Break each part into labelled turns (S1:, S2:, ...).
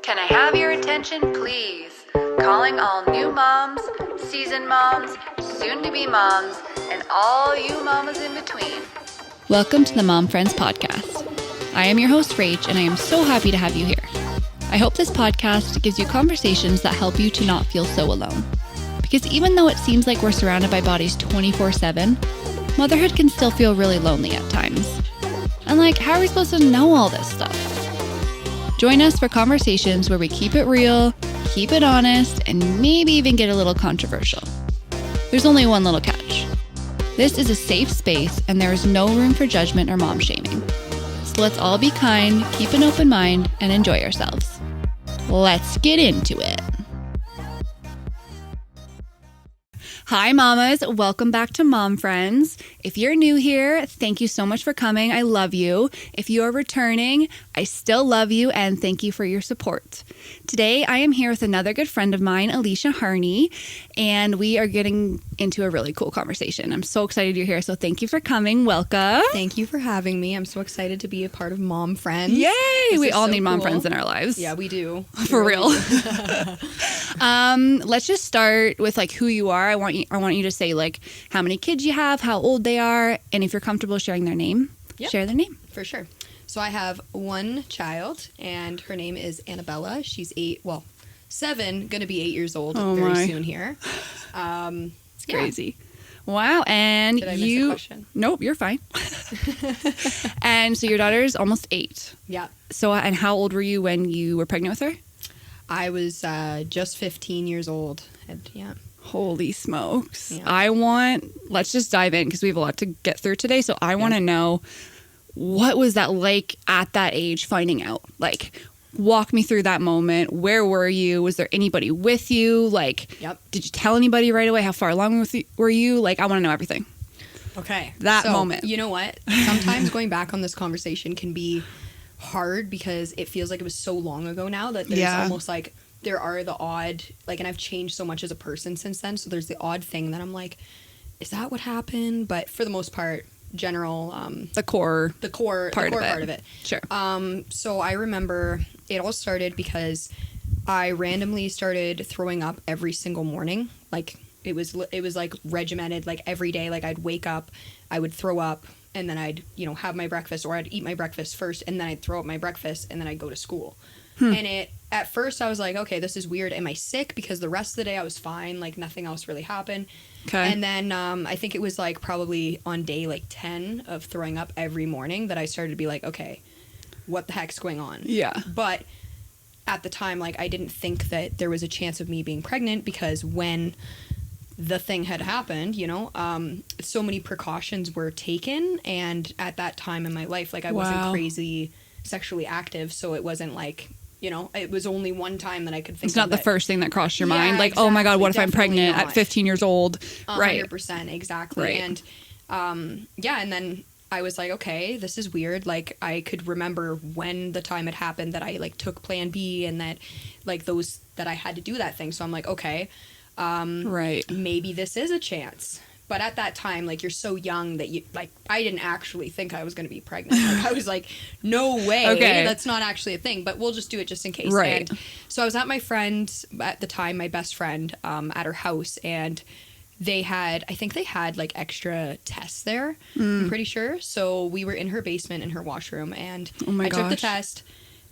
S1: Can I have your attention, please? Calling all new moms, seasoned moms, soon-to-be moms, and all you mamas in between.
S2: Welcome to the Mom Friends Podcast. I am your host, Rach, and I am so happy to have you here. I hope this podcast gives you conversations that help you to not feel so alone. Because even though it seems like we're surrounded by bodies 24/7, motherhood can still feel really lonely at times. And how are we supposed to know all this stuff? Join us for conversations where we keep it real, keep it honest, and maybe even get a little controversial. There's only one little catch. This is a safe space and there is no room for judgment or mom shaming. So let's all be kind, keep an open mind, and enjoy ourselves. Let's get into it. Hi mamas, welcome back to Mom Friends. If you're new here, thank you so much for coming. I love you. If you are returning, I still love you and thank you for your support. Today I am here with another good friend of mine, Alysha Harney, and we are getting into a really cool conversation. I'm so excited you're here, so thank you for coming. Welcome.
S3: Thank you for having me. I'm so excited to be a part of Mom Friends.
S2: Yay!
S3: This
S2: We
S3: is
S2: all
S3: so
S2: need mom
S3: cool.
S2: friends in our lives.
S3: Yeah, we do.
S2: For real. Let's just start with who you are. I want you to say how many kids you have, how old they are, and if you're comfortable sharing their name, share their name.
S3: For sure. So I have one child, and her name is Annabella. She's 7, going to be 8 years old very soon here.
S2: It's crazy. Wow. And
S3: Did I miss a question?
S2: Nope, you're fine. And so your daughter is almost 8.
S3: Yeah.
S2: So, and how old were you when you were pregnant with her?
S3: I was just 15 years old. And yeah.
S2: Holy smokes.
S3: Yeah.
S2: Let's just dive in because we have a lot to get through today. So I want to know, what was that like at that age finding out? Walk me through that moment. Where were you? Was there anybody with you? Did you tell anybody right away? How far along were you? I want to know everything.
S3: Okay.
S2: That moment.
S3: You know what? Sometimes going back on this conversation can be hard because it feels like it was so long ago now that there's almost there are the odd, and I've changed so much as a person since then. So there's the odd thing that I'm is that what happened? But for the most part, general, the core part of it.
S2: Sure.
S3: So I remember it all started because I randomly started throwing up every single morning. It was regimented, every day. I'd wake up, I would throw up, and then I'd, have my breakfast, or I'd eat my breakfast first, and then I'd throw up my breakfast, and then I'd go to school. And at first I was okay, this is weird. Am I sick? Because the rest of the day I was fine. Nothing else really happened.
S2: Okay.
S3: And then I think it was probably on day 10 of throwing up every morning that I started to be okay, what the heck's going on? Yeah. But at the time, I didn't think that there was a chance of me being pregnant because when the thing had happened, so many precautions were taken. And at that time in my life, I wasn't crazy sexually active. So it wasn't it was only one time that I could think of.
S2: It's not the first thing that crossed your mind.
S3: Exactly,
S2: oh my God, what if I'm pregnant
S3: not.
S2: at 15 years old?
S3: 100%, exactly.
S2: Right.
S3: And and then I was okay, this is weird. I could remember when the time had happened that I took Plan B and that those that I had to do that thing. So I'm okay, maybe this is a chance. But at that time, you're so young that you, I didn't actually think I was going to be pregnant. I was no way. Okay. That's not actually a thing, but we'll just do it just in case.
S2: Right.
S3: And so I was at my friend, at the time, my best friend, at her house, and I think they had extra tests there, I'm pretty sure. So we were in her basement, in her washroom, and I took the test.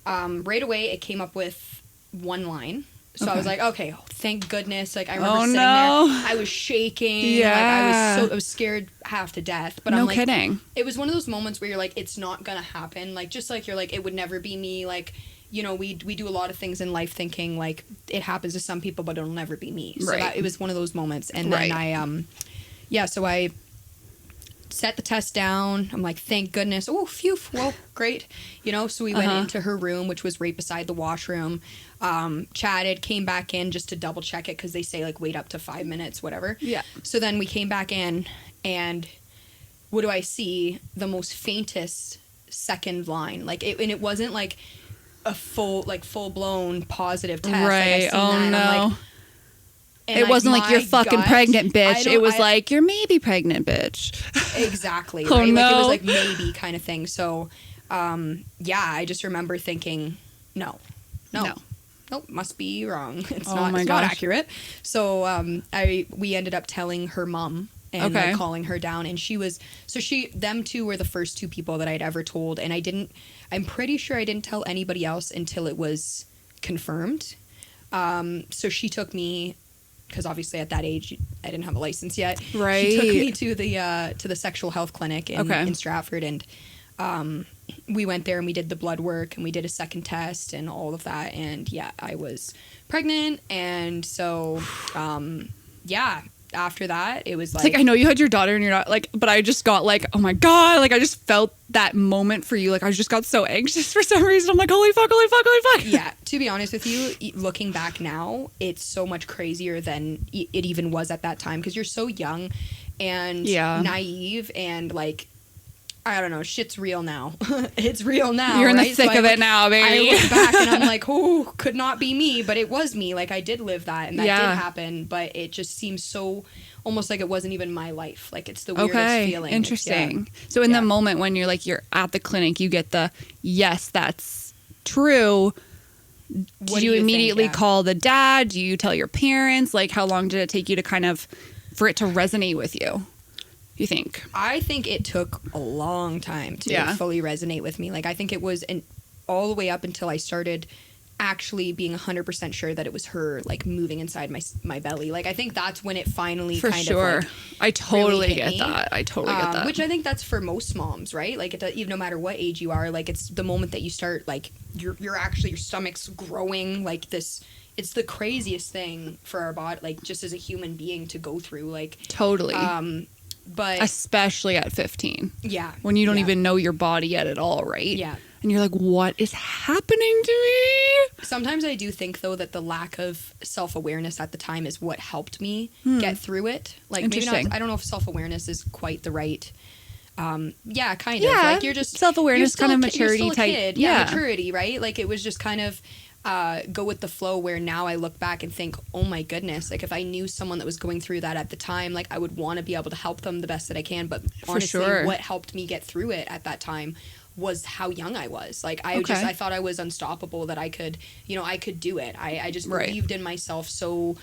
S3: Right away, it came up with one line. So I was okay, thank goodness. I remember sitting there. I was shaking.
S2: Yeah.
S3: I was scared half to death. But
S2: no
S3: I'm
S2: kidding.
S3: It was one of those moments where you're it's not going to happen. Just you're it would never be me. We do a lot of things in life thinking it happens to some people, but it'll never be me. So it was one of those moments. And then so I set the test down. I'm thank goodness. Oh, phew. Well, great. So we went into her room, which was right beside the washroom, chatted, came back in just to double check it because they say wait up to 5 minutes, whatever. Yeah. So then we came back in, and what do I see? The most faintest second line. And it wasn't a full blown positive test.
S2: Right. Oh no.
S3: And
S2: it wasn't you're fucking pregnant, bitch. It was you're maybe pregnant, bitch.
S3: Exactly.
S2: Oh,
S3: right?
S2: no.
S3: It was maybe kind of thing. So, I just remember thinking, no. nope, must be wrong. It's
S2: Oh
S3: not
S2: gosh.
S3: accurate. So we ended up telling her mom and like calling her down, and them two were the first two people that I'd ever told, and I'm pretty sure I didn't tell anybody else until it was confirmed. So she took me, because obviously at that age I didn't have a license yet.
S2: Right.
S3: She took me to the sexual health clinic in Stratford, and we went there and we did the blood work and we did a second test and all of that, and yeah, I was pregnant. And so after that it was like,
S2: I know you had your daughter and you're not like, but I just got like, oh my God, like I just felt that moment for you. Like I just got so anxious for some reason. I'm like, holy fuck.
S3: Yeah, to be honest with you, looking back now, it's so much crazier than it even was at that time, because you're so young and naive, and like, I don't know, shit's real now. It's real now.
S2: You're in the thick of it now, baby.
S3: I look back and I'm like, oh, could not be me, but it was me. Like I did live that, and that did happen, but it just seems so almost like it wasn't even my life. Like it's the weirdest feeling.
S2: Interesting. So in the moment when you're at the clinic, you get the, yes, that's true. Do you immediately call the dad? Do you tell your parents? Like how long did it take you to kind of, for it to resonate with you? You think? I
S3: think it took a long time to fully resonate with me. Like I think it was all the way up until I started actually being 100% sure that it was her, like moving inside my belly. Like I think that's when it finally
S2: of like, I totally get that. I totally get that.
S3: Which I think that's for most moms, right? Like even no matter what age you are, like it's the moment that you start, like you're actually, your stomach's growing, like this. It's the craziest thing for our body, like just as a human being to go through. Like
S2: totally.
S3: But
S2: especially at 15.
S3: Yeah.
S2: When you don't even know your body yet at all, right?
S3: Yeah.
S2: And you're like, what is happening to me?
S3: Sometimes I do think, though, that the lack of self-awareness at the time is what helped me get through it. Like, maybe not, I don't know if self-awareness is quite the right... kind of. Like, you're just...
S2: Self-awareness, kind of maturity type.
S3: Kid. Yeah, maturity, right? Like, it was just kind of... go with the flow, where now I look back and think, oh my goodness, like if I knew someone that was going through that at the time, like I would want to be able to help them the best that I can. But honestly, what helped me get through it at that time was how young I was. Like I thought I was unstoppable, that I could do it. I just believed in myself so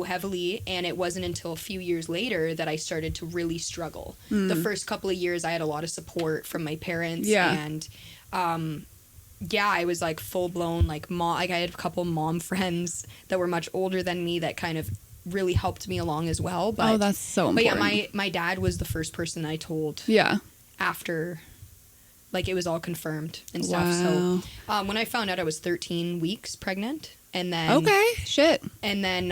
S3: heavily, and it wasn't until a few years later that I started to really struggle. The first couple of years I had a lot of support from my parents, and I was like full blown like mom. Like I had a couple mom friends that were much older than me that kind of really helped me along as well. But
S2: that's so important.
S3: But yeah, my dad was the first person I told.
S2: Yeah. After,
S3: like, it was all confirmed and stuff. So when I found out, I was 13 weeks pregnant, and then and then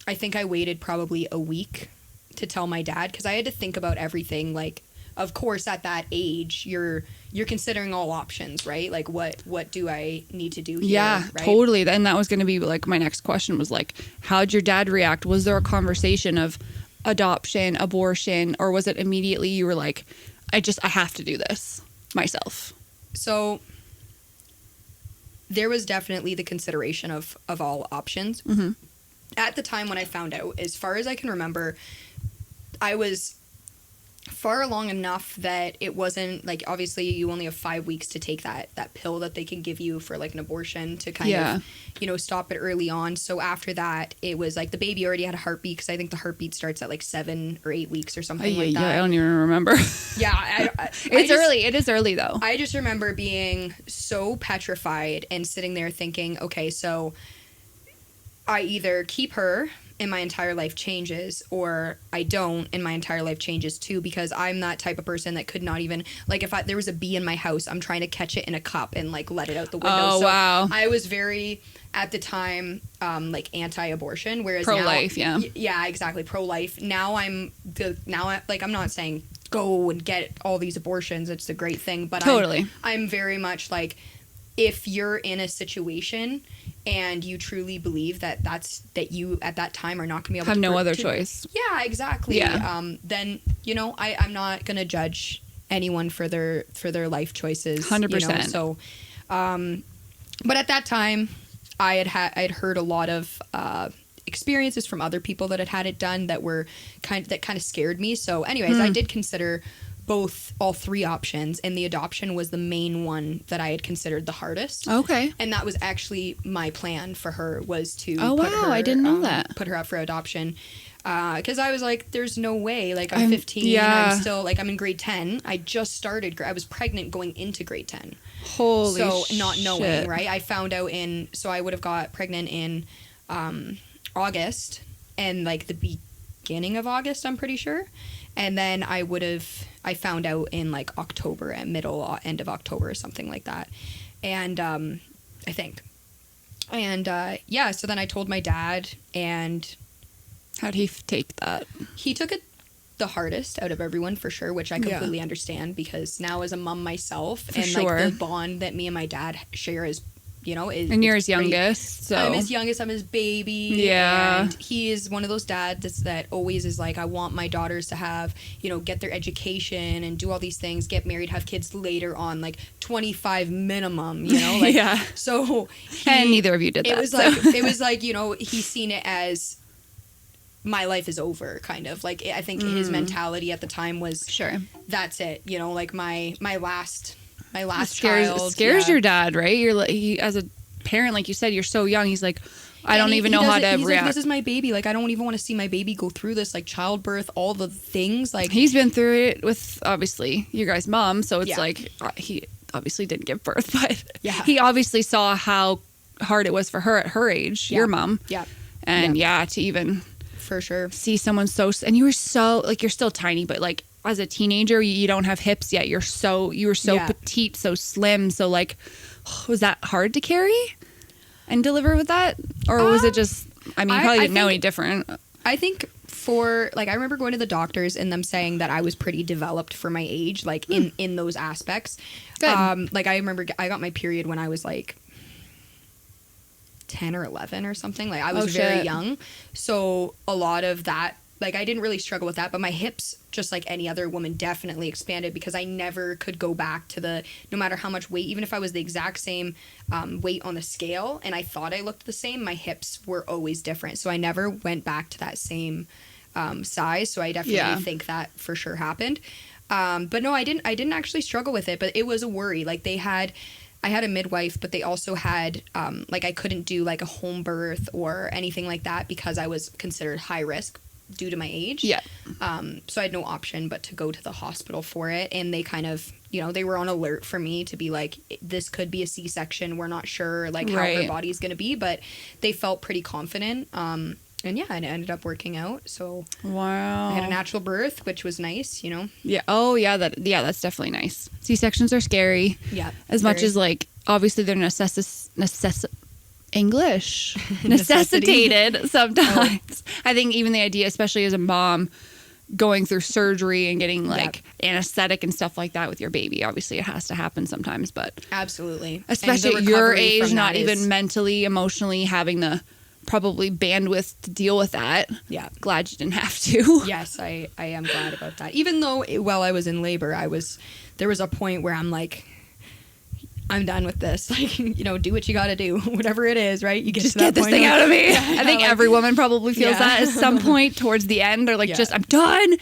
S3: I think I waited probably a week to tell my dad, because I had to think about everything. Like, of course, at that age, you're considering all options, right? Like, what do I need to do here?
S2: Yeah,
S3: right?
S2: totally. Then that was going to be like my next question was like, how'd your dad react? Was there a conversation of adoption, abortion, or was it immediately you were like, I have to do this myself?
S3: So there was definitely the consideration of all options. At the time when I found out, as far as I can remember, I was far along enough that it wasn't like, obviously you only have 5 weeks to take that pill that they can give you for like an abortion to kind of stop it early on. So after that, it was like the baby already had a heartbeat, because I think the heartbeat starts at like 7 or 8 weeks or something like that.
S2: I don't even remember.
S3: It's
S2: early. It is early though.
S3: I just remember being so petrified and sitting there thinking, okay, so I either keep her and my entire life changes, or I don't and my entire life changes too, because I'm that type of person that could not even, like, if there was a bee in my house, I'm trying to catch it in a cup and like let it out the window.
S2: Oh,
S3: so
S2: wow.
S3: I was very, at the time, like anti-abortion, whereas
S2: pro-life,
S3: now, yeah, exactly, pro-life. Now I'm not saying go and get all these abortions, it's a great thing, but
S2: totally.
S3: I'm very much like, if you're in a situation and you truly believe that you at that time are not going to be able to...
S2: Have no other choice.
S3: Yeah, exactly. Yeah. Then, I'm not going to judge anyone for their life choices.
S2: 100%.
S3: So, but at that time, I'd heard a lot of experiences from other people that had it done that were kind of scared me. So anyways, I did consider all three options, and the adoption was the main one that I had considered the hardest.
S2: Okay.
S3: And that was actually my plan for her, was to
S2: I didn't know that.
S3: put her up for adoption. Because I was like, there's no way. Like, I'm 15. I'm still, like, I'm in grade 10. I just started. I was pregnant going into grade 10.
S2: Holy shit.
S3: So, not knowing, right? I found out so I would have got pregnant in August, and, like, the beginning of August, I'm pretty sure. And then I found out in, like, October, end of October or something like that. And, I think. And, so then I told my dad, and...
S2: How'd he take that?
S3: He took it the hardest out of everyone, for sure, which I completely understand, because now as a mom myself, like, the bond that me and my dad share is, you know,
S2: and you're his youngest, so
S3: I'm his youngest, I'm his baby, and he is one of those dads that always is like, I want my daughters to have, you know, get their education and do all these things, get married, have kids later on, like 25 minimum, you know, like so
S2: and neither of you did that.
S3: It was like, you know, he's seen it as my life is over, kind of. Like, I think his mentality at the time was, that's it, you know, like my last child.
S2: Scares your dad, right? You're like, as a parent, like you said, you're so young. He's like, I don't even know how to react.
S3: Like, this is my baby. Like, I don't even want to see my baby go through this, like, childbirth, all the things. Like,
S2: he's been through it with, obviously, your guys' mom. So it's like, he obviously didn't give birth, but he obviously saw how hard it was for her at her age, your mom. And to even...
S3: For sure.
S2: See someone and you were so, like, you're still tiny, but, like, as a teenager, you don't have hips yet. You were so petite, so slim. So, like, was that hard to carry and deliver with that? Or was it just, I mean, you probably didn't know any different.
S3: I think I remember going to the doctors and them saying that I was pretty developed for my age, like, in those aspects.
S2: Good.
S3: Like, I remember I got my period when I was, like, 10 or 11 or something. Like, I was very young, so a lot of that, like, I didn't really struggle with that, but my hips, just like any other woman, definitely expanded, because I never could go back to no matter how much weight, even if I was the exact same weight on the scale and I thought I looked the same, my hips were always different, so I never went back to that same size. So I definitely think that for sure happened. But no, I didn't actually struggle with it, but it was a worry. Like, I had a midwife, but they also had, like, I couldn't do, like, a home birth or anything like that because I was considered high risk due to my age.
S2: Yeah.
S3: So I had no option but to go to the hospital for it. And they kind of, you know, they were on alert for me to be like, this could be a C-section. We're not sure, like, how her body's going to be. But they felt pretty confident. And yeah, it ended up working out. So
S2: wow,
S3: I had a natural birth, which was nice, you know.
S2: Yeah. Oh yeah. That's definitely nice. C-sections are scary.
S3: Yeah.
S2: As much as, like, obviously they're necessitated sometimes. I think even the idea, especially as a mom, going through surgery and getting, like, anesthetic and stuff like that with your baby, obviously it has to happen sometimes. But
S3: absolutely,
S2: especially at your age, not even mentally, emotionally having the probably bandwidth to deal with that. Yeah. Glad you didn't have to.
S3: Yes, I am glad about that. Even though while I was in labor, there was a point where I'm like, I'm done with this. Like, you know, do what you got to do, whatever it is, right? You
S2: just get this thing out of me. I think every woman probably feels that at some point towards the end, or like, just, I'm done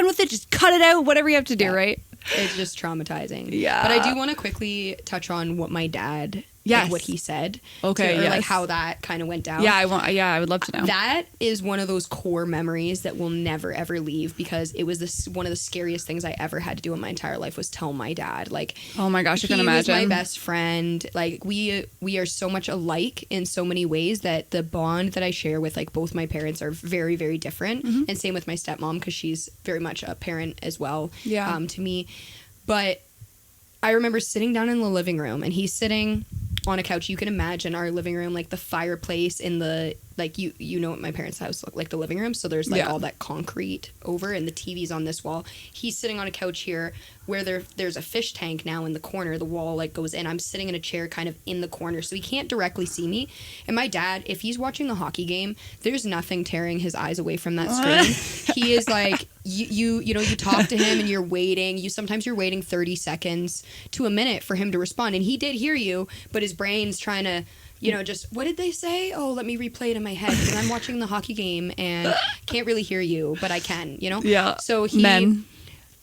S2: with it. Just cut it out, whatever you have to do, right?
S3: It's just traumatizing.
S2: Yeah.
S3: But I do want to quickly touch on what my dad, like, what he said.
S2: Okay.
S3: Or like how that kind of went down.
S2: Yeah, I would love to know.
S3: That is one of those core memories that will never ever leave, because it was one of the scariest things I ever had to do in my entire life was tell my dad. Like,
S2: oh my gosh, I can imagine.
S3: He was my best friend. Like, we are so much alike in so many ways that the bond that I share with, like, both my parents are very, very different. Mm-hmm. And same with my stepmom, because she's very much a parent as well.
S2: Yeah.
S3: To me. But I remember sitting down in the living room, and he's sitting on a couch. You can imagine our living room, like the fireplace in the, like, you know what my parents' house looked like, the living room. So there's, like, all that concrete over, and the TV's on this wall. He's sitting on a couch here where there's a fish tank now in the corner. The wall, like, goes in. I'm sitting in a chair kind of in the corner, so he can't directly see me. And my dad, if he's watching the hockey game, there's nothing tearing his eyes away from that screen. He is like, you know, you talk to him and you're waiting. Sometimes you're waiting 30 seconds to a minute for him to respond. And he did hear you, but his brain's trying to, you know, just, what did they say? Oh, let me replay it in my head, because I'm watching the hockey game and can't really hear you, but I can, you know?
S2: Yeah.
S3: So he...
S2: Men.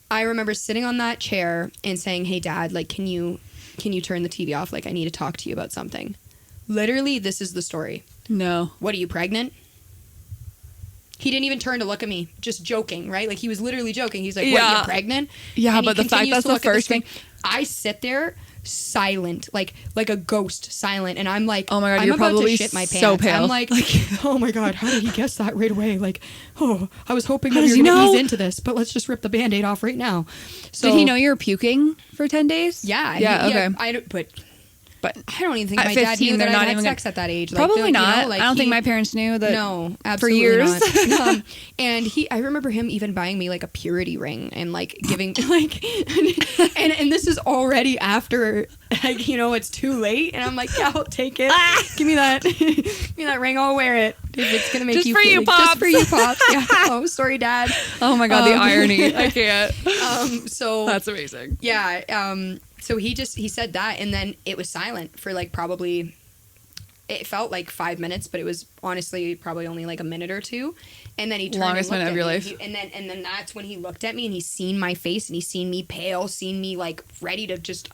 S3: I remember sitting on that chair and saying, hey, Dad, like, can you turn the TV off? Like, I need to talk to you about something. Literally, this is the story.
S2: No.
S3: What, are you pregnant? He didn't even turn to look at me, just joking, right? Like, he was literally joking. He's like, what, are you pregnant?
S2: Yeah, but the fact that's the first thing.
S3: I sit there silent, like a ghost, silent, and I'm like,
S2: oh my God,
S3: I'm
S2: you're
S3: about
S2: probably
S3: to shit my pants.
S2: so pale.
S3: I'm like, oh my God, how did he guess that right away? Like, oh, I was hoping
S2: how
S3: that
S2: you
S3: were
S2: know?
S3: going to ease into this, but let's just rip the Band-Aid off right now. So,
S2: did he know you were puking for 10 days?
S3: Yeah.
S2: Okay.
S3: But I don't even think
S2: at
S3: my
S2: 15,
S3: dad knew that
S2: not
S3: I had
S2: even
S3: sex at that age.
S2: Probably not.
S3: You know, like,
S2: I don't think my parents knew that.
S3: No, absolutely
S2: for years.
S3: not. And I remember him even buying me like a purity ring and like giving like, and this is already after, like, you know, it's too late. And I'm like, yeah, I'll take it. Give me that ring. I'll wear it if it's gonna make
S2: just
S3: you
S2: for
S3: feel
S2: you,
S3: like,
S2: Pops.
S3: just for you, Pops. Yeah. Oh, sorry, Dad.
S2: Oh my God, the irony. I can't.
S3: So
S2: that's amazing.
S3: Yeah. So he said that, and then it was silent for like probably, it felt like 5 minutes, but it was honestly probably only like a minute or two. And then he turned
S2: longest minute of your life.
S3: And then that's when he looked at me and he's seen my face and he's seen me pale, seen me like ready to just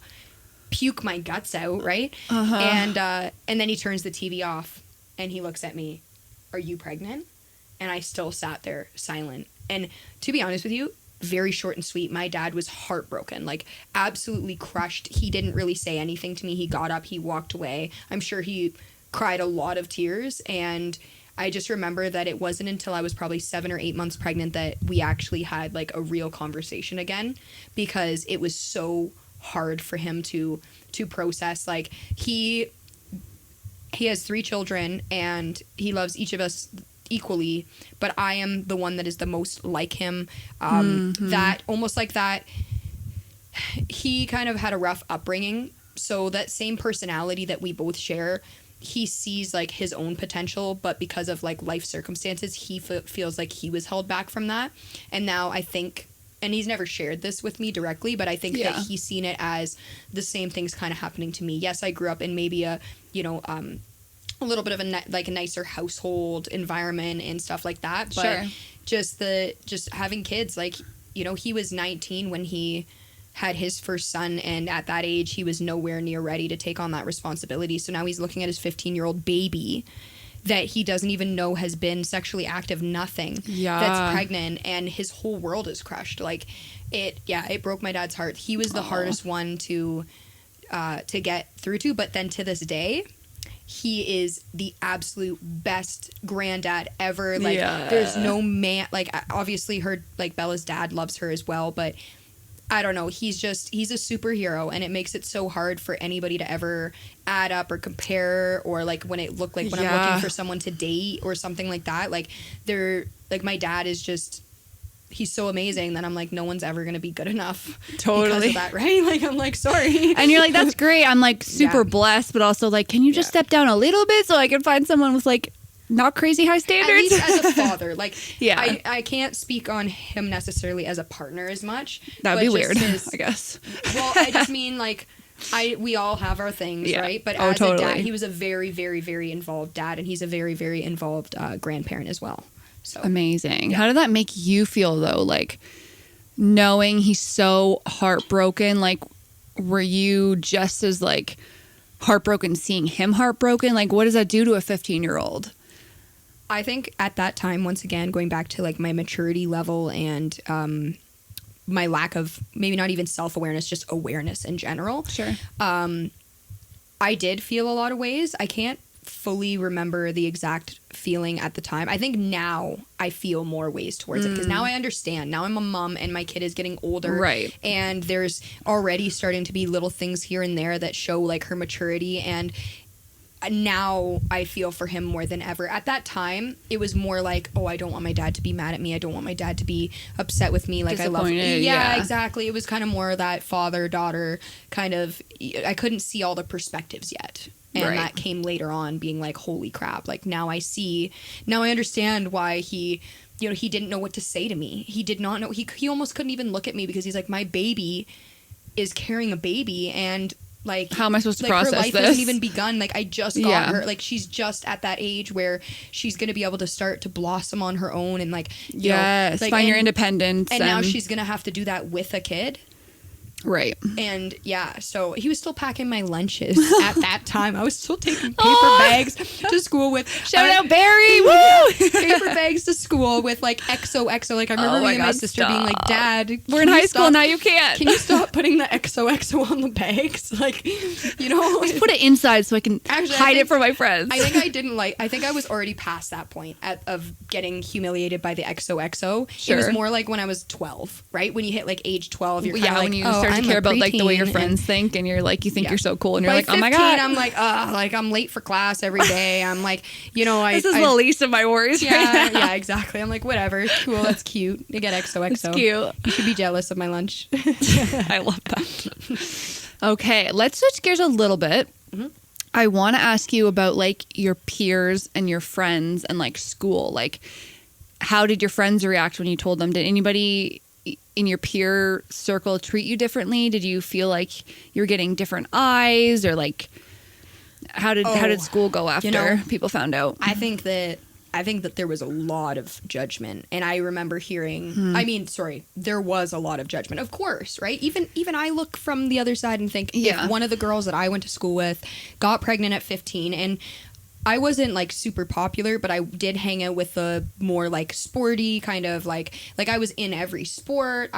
S3: puke my guts out, right?
S2: Uh-huh.
S3: And then he turns the TV off and he looks at me. Are you pregnant? And I still sat there silent. And to be honest with you, very short and sweet. My dad was heartbroken, like absolutely crushed. He didn't really say anything to me. He got up, he walked away. I'm sure he cried a lot of tears. And I just remember that it wasn't until I was probably 7 or 8 months pregnant that we actually had like a real conversation again, because it was so hard for him to process. Like he has 3 children and he loves each of us equally, but I am the one that is the most like him. That almost like that he kind of had a rough upbringing, so that same personality that we both share, he sees like his own potential, but because of like life circumstances, he feels like he was held back from that. And now I think, and he's never shared this with me directly, but I think that he's seen it as the same things kind of happening to me. Yes, I grew up in maybe a little bit of a nicer household environment and stuff like that, but just having kids, like, you know, he was 19 when he had his first son, and at that age he was nowhere near ready to take on that responsibility. So now he's looking at his 15-year-old baby that he doesn't even know has been sexually active, nothing, that's pregnant, and his whole world is crushed. Like it broke my dad's heart. He was the hardest one to get through to, but then to this day he is the absolute best granddad ever. Like there's no man, like obviously her, like Bella's dad loves her as well, but I don't know, he's a superhero, and it makes it so hard for anybody to ever add up or compare, or like when I'm looking for someone to date or something like that, like they're like, my dad is just, he's so amazing that I'm like, no one's ever gonna be good enough because of that, right? Like I'm like, sorry.
S2: And you're like, that's great, I'm like super blessed, but also like, can you just step down a little bit so I can find someone with like not crazy high standards?
S3: At least as a father, like I can't speak on him necessarily as a partner as much.
S2: That'd be weird, I guess.
S3: Well, I just mean like we all have our things, right? But as a dad, he was a very, very, very involved dad, and he's a very, very involved grandparent as well. So
S2: amazing. How did that make you feel though? Like knowing he's so heartbroken, like were you just as like heartbroken seeing him heartbroken? Like what does that do to a 15-year-old?
S3: I think at that time, once again, going back to like my maturity level and my lack of maybe not even self-awareness, just awareness in general.
S2: Sure.
S3: I did feel a lot of ways. I can't fully remember the exact feeling at the time. I think now I feel more ways towards it, because now I understand. Now I'm a mom and my kid is getting older.
S2: Right.
S3: And there's already starting to be little things here and there that show like her maturity, and now I feel for him more than ever. At that time, it was more like, oh, I don't want my dad to be mad at me. I don't want my dad to be upset with me. Like I love him. Yeah, exactly. It was kind of more that father-daughter kind of, I couldn't see all the perspectives yet. And that came later on, being like, holy crap. Like now I understand why he didn't know what to say to me. He did not know. He almost couldn't even look at me, because he's like, my baby is carrying a baby, and Like,
S2: how am I supposed to process
S3: her life
S2: this?
S3: hasn't even begun. Like, I just got her. Like, she's just at that age where she's going to be able to start to blossom on her own and, like, you know, like,
S2: find your independence.
S3: And now she's going to have to do that with a kid.
S2: Right.
S3: And yeah, so he was still packing my lunches at that time. I was still taking paper bags to school with.
S2: Shout out Barry! Woo!
S3: Paper bags to school with like XOXO. Like I remember me and my sister being like, Dad,
S2: we're in high school now, you can't.
S3: Can you stop putting the XOXO on the bags? Like, you know.
S2: Just put it inside so I can hide it from my friends.
S3: I think I was already past that point of getting humiliated by the XOXO. Sure. It was more like when I was 12, right? When you hit like age 12, you're kind of like,
S2: when you start to care about like the way your friends think, and you're like, you think you're so cool, and you're like, 15, oh my god,
S3: I'm like I'm late for class every day. I'm like, you know,
S2: this is the least of my worries.
S3: Yeah, exactly. I'm like, whatever, cool, that's cute. You get XOXO.
S2: It's cute.
S3: You should be jealous of my lunch.
S2: I love that. Okay, let's switch gears a little bit. Mm-hmm. I want to ask you about like your peers and your friends and like school. Like, how did your friends react when you told them? Did anybody in your peer circle treat you differently? Did you feel like you were getting different eyes, or like how did school go after people found out? I think that there was a lot of judgment, and I remember hearing there was a lot of judgment, of course, right? Even I look from the other side and think, if one of the girls that I went to school with got pregnant at 15, and I wasn't like super popular, but I did hang out with the more like sporty kind of like I was in every sport.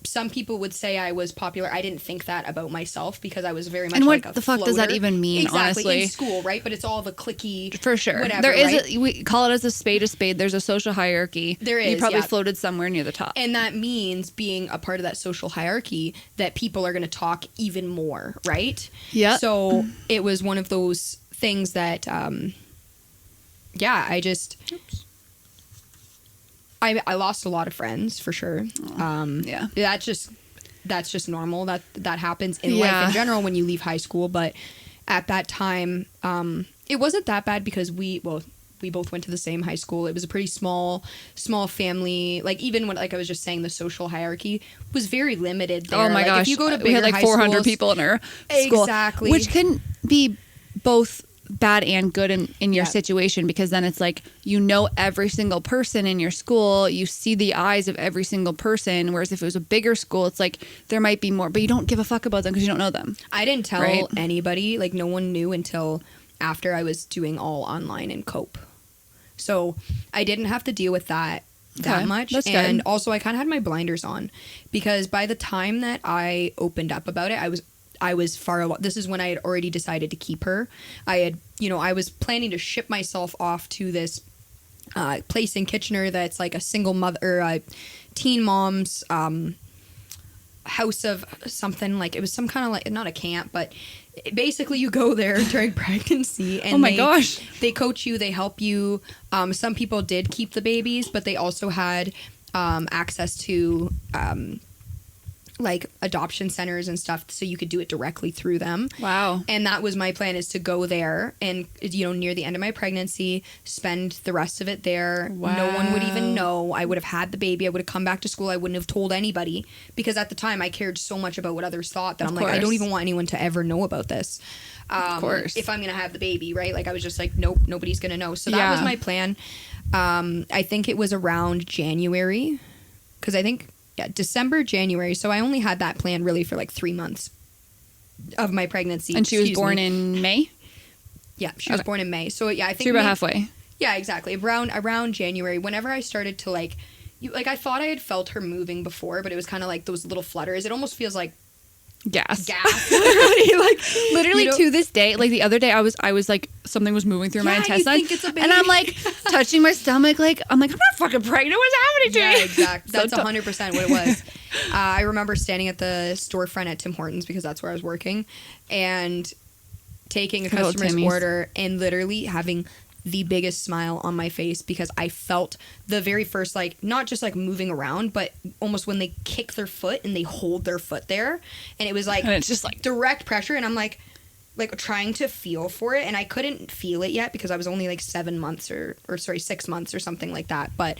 S2: Some people would say I was popular. I didn't think that about myself because I was very much like a what the fuck
S3: floater.
S2: does that even mean,
S3: exactly,
S2: honestly?
S3: In school, right? But it's all the cliquey.
S2: For sure.
S3: Whatever,
S2: there is
S3: right?
S2: We call it as a spade. There's a social hierarchy.
S3: There is.
S2: You probably floated somewhere near the top.
S3: And that means being a part of that social hierarchy that people are going to talk even more, right?
S2: Yeah.
S3: So it was one of those things that, I lost a lot of friends for sure. That's just normal. That happens in life in general when you leave high school. But at that time, it wasn't that bad because we both went to the same high school. It was a pretty small family. Like even when, like I was just saying, the social hierarchy was very limited there.
S2: Oh my gosh.
S3: If you go to bigger
S2: we had like 400
S3: schools,
S2: people in our school.
S3: Exactly.
S2: Which can be both bad and good in your situation, because then it's like, you know, every single person in your school, you see the eyes of every single person, whereas if it was a bigger school, it's like there might be more, but you don't give a fuck about them because you don't know them. I didn't tell anybody, like no one knew until after I was doing all online in Cope, so I didn't have to deal with that much. That's and good. Also I kind of had my blinders on, because by the time that I opened up about it, I was far along. This is when I had already decided to keep her. I was planning to ship myself off to this place in Kitchener that's like a single mother, teen mom's house of something. Like it was some kind of like, not a camp, but basically you go there during pregnancy and they coach you, they help you. Some people did keep the babies, but they also had access to like adoption centers and stuff, so you could do it directly through them. Wow. And that was my plan, is to go there and, you know, near the end of my pregnancy, spend the rest of it there. Wow. No one would even know. I would have had the baby. I would have come back to school. I wouldn't have told anybody, because at the time I cared so much about what others thought that I'm like, I don't even want anyone to ever know about this. Of course. If I'm going to have the baby, right? Like I was just like, nope, nobody's going to know. So that was my plan. I think it was around January, because I think December, January. So I only had that plan really for like 3 months of my pregnancy. And she was born in May? Yeah, she was born in May. So yeah, I think... So you're about halfway. Yeah, exactly. Around January, whenever I started to like... I thought I had felt her moving before, but it was kind of like those little flutters. It almost feels like gas. Literally to this day, like the other day I was like, something was moving through my intestines, you think it's a baby. And I'm like touching my stomach, I'm not fucking pregnant, what's happening to me? Yeah, exactly. That's 100% what it was. I remember standing at the storefront at Tim Hortons, because that's where I was working, and taking a customer's order and literally having the biggest smile on my face, because I felt the very first, like, not just like moving around, but almost when they kick their foot and they hold their foot there, and it was like, and it's just like direct pressure, and I'm like trying to feel for it, and I couldn't feel it yet because I was only like 6 months or something like that. But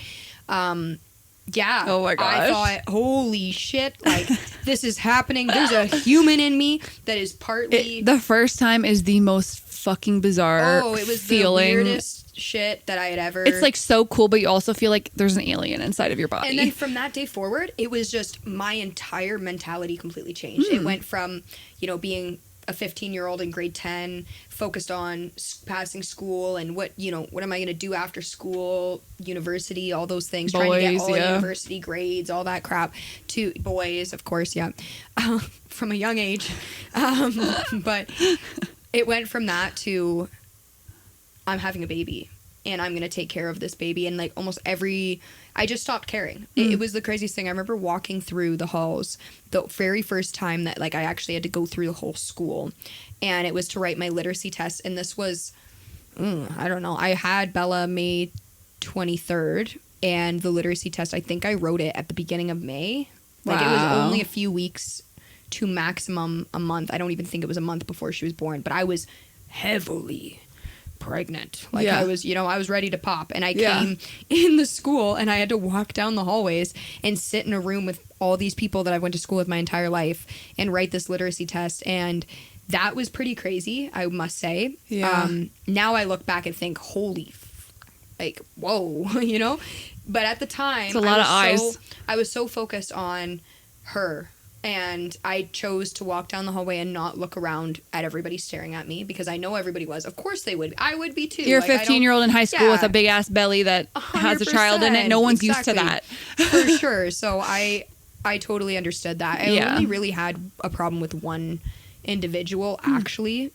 S3: Yeah.
S2: Oh my gosh.
S3: I thought, holy shit, like, this is happening. There's a human in me that is partly...
S2: The first time is the most fucking bizarre
S3: Oh, it was
S2: feeling.
S3: the weirdest shit that I had ever...
S2: It's, like, so cool, but you also feel like there's an alien inside of your body.
S3: And then from that day forward, it was just my entire mentality completely changed. It went from, you know, being a 15-year-old in grade 10, focused on passing school and what am I going to do after school, university, all those things, trying to get all university grades, all that crap, to boys, of course, from a young age. But it went from that to I'm having a baby and I'm going to take care of this baby. And like I just stopped caring. It was the craziest thing. I remember walking through the halls the very first time that like I actually had to go through the whole school, and it was to write my literacy test. And this was, I don't know. I had Bella May 23rd, and the literacy test, I think I wrote it at the beginning of May. Like it was only a few weeks to maximum a month. I don't even think it was a month before she was born, but I was heavily pregnant. Like I was ready to pop, and I came in the school and I had to walk down the hallways and sit in a room with all these people that I went to school with my entire life and write this literacy test. And that was pretty crazy, I must say. Now I look back and think, holy like, whoa, you know? But at the time,
S2: it's a lot of eyes.
S3: I was so focused on her. And I chose to walk down the hallway and not look around at everybody staring at me, because I know everybody was. Of course they would. I would be too.
S2: You're a 15-year-old in high school with a big ass belly that has a child in it. No one's used to that.
S3: For sure. So I totally understood that. I only really had a problem with one individual, actually.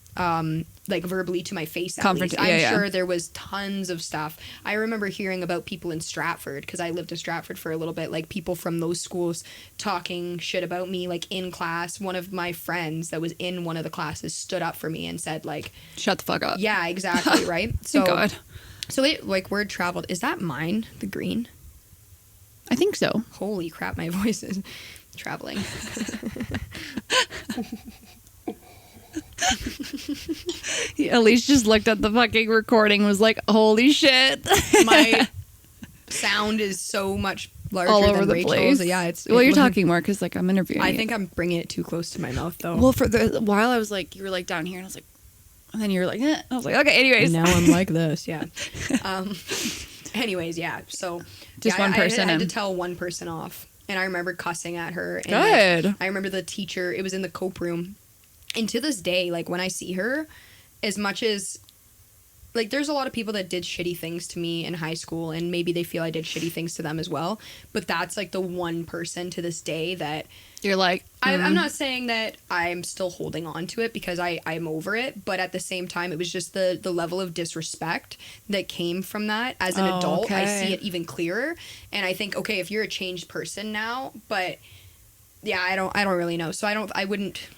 S3: Like verbally to my face, at least. I'm sure there was tons of stuff. I remember hearing about people in Stratford, because I lived in Stratford for a little bit, like people from those schools talking shit about me, like in class. One of my friends that was in one of the classes stood up for me and said, like,
S2: shut the fuck up.
S3: Yeah, exactly, right? So,
S2: God.
S3: So it, like, word traveled. Is that mine, the green?
S2: I think so.
S3: Holy crap, my voice is traveling.
S2: Alysha just looked at the fucking recording and was like, holy shit.
S3: My sound is so much larger
S2: all over
S3: than
S2: the
S3: Rachel's.
S2: place.
S3: Yeah,
S2: well, you're talking more because like I'm interviewing
S3: I
S2: you.
S3: think I'm bringing it too close to my mouth though.
S2: Well, for the while I was like, you were like down here, and I was like, and then you were like, eh. I was like, okay, anyways.
S3: Now I'm like this, yeah. Anyways, yeah. So
S2: just one person.
S3: I had to tell one person off, and I remember cussing at her. And
S2: good.
S3: Like, I remember the teacher. It was in the cope room, and to this day, like when I see her, as much as like there's a lot of people that did shitty things to me in high school, and maybe they feel I did shitty things to them as well, but that's like the one person to this day that
S2: you're like,
S3: I'm not saying that I'm still holding on to it, because I'm over it, but at the same time it was just the level of disrespect that came from that. As an adult, okay. I see it even clearer, and I think, okay, if you're a changed person now, but yeah, I don't really know, so I wouldn't.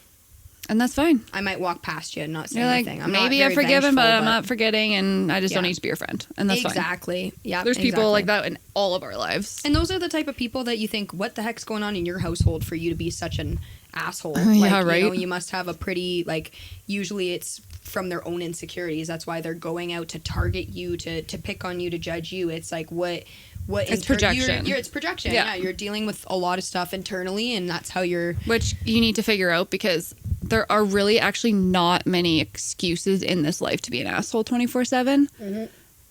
S2: And that's fine.
S3: I might walk past you and not say
S2: You're
S3: anything.
S2: Like,
S3: I'm
S2: maybe I've forgiven, but I'm not forgetting, and I just don't need to be your friend. And that's fine.
S3: Exactly. Yeah.
S2: There's people like that in all of our lives.
S3: And those are the type of people that you think, what the heck's going on in your household for you to be such an asshole?
S2: Yeah, right.
S3: You know, you must have a pretty, like, usually it's from their own insecurities. That's why they're going out to target you, to pick on you, to judge you. It's like, it's projection. It's projection. Yeah. You're dealing with a lot of stuff internally, and that's how you're...
S2: Which you need to figure out, because there are really actually not many excuses in this life to be an asshole 24/7. Mm-hmm.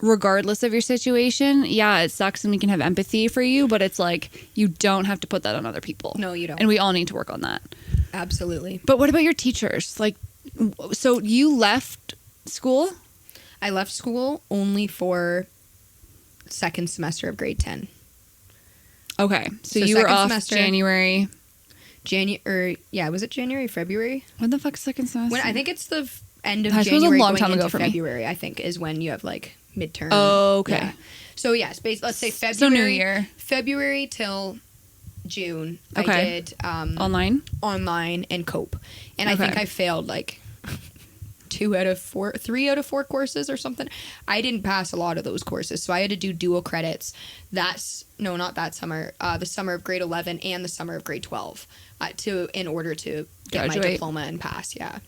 S2: Regardless of your situation. Yeah, it sucks and we can have empathy for you, but it's like, you don't have to put that on other people.
S3: No, you don't.
S2: And we all need to work on that.
S3: Absolutely.
S2: But what about your teachers? Like, so you left school?
S3: I left school only for second semester of grade 10.
S2: Okay. So you were off semester, January. Was it January, February? When the fuck's second semester?
S3: I think it's the end of January.
S2: A long time ago for
S3: February, I think, is when you have like midterm.
S2: Oh, okay.
S3: Yeah. So yes, let's say February.
S2: So New Year.
S3: February till June.
S2: Okay.
S3: I did online and cope, and I think I failed like 3 out of 4 courses or something. I didn't pass a lot of those courses, so I had to do dual credits. Not that summer. The summer of grade 11 and the summer of grade 12, in order to get my diploma and pass. Yeah.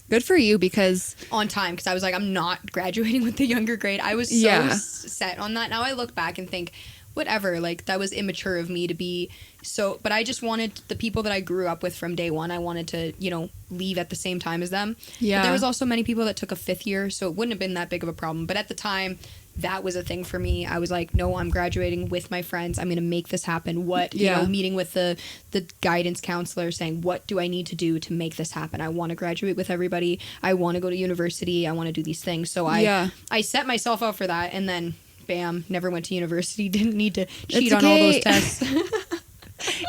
S2: Good for you, because
S3: on time, because I was like, I'm not graduating with the younger grade. I was so set on that. Now I look back and think, whatever, like that was immature of me to be so, but I just wanted the people that I grew up with from day one, I wanted to, you know, leave at the same time as them.
S2: Yeah.
S3: But there was also many people that took a 5th year, so it wouldn't have been that big of a problem. But at the time, that was a thing for me. I was like, no, I'm graduating with my friends. I'm going to make this happen. What, you know, meeting with the guidance counselor saying, what do I need to do to make this happen? I want to graduate with everybody. I want to go to university. I want to do these things. So I set myself up for that, and then bam, never went to university. Didn't need to cheat on all those tests.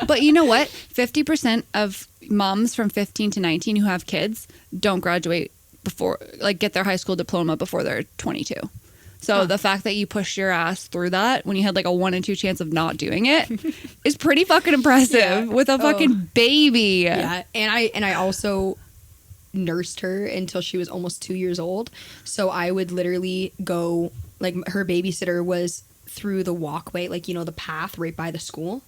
S2: But you know what? 50% of moms from 15 to 19 who have kids don't graduate before, like, get their high school diploma before they're 22. So the fact that you pushed your ass through that when you had like a 1 in 2 chance of not doing it is pretty fucking impressive with a fucking baby.
S3: Yeah. And I also nursed her until she was almost 2 years old. So I would literally go, like, her babysitter was through the walkway, like, you know, the path right by the school,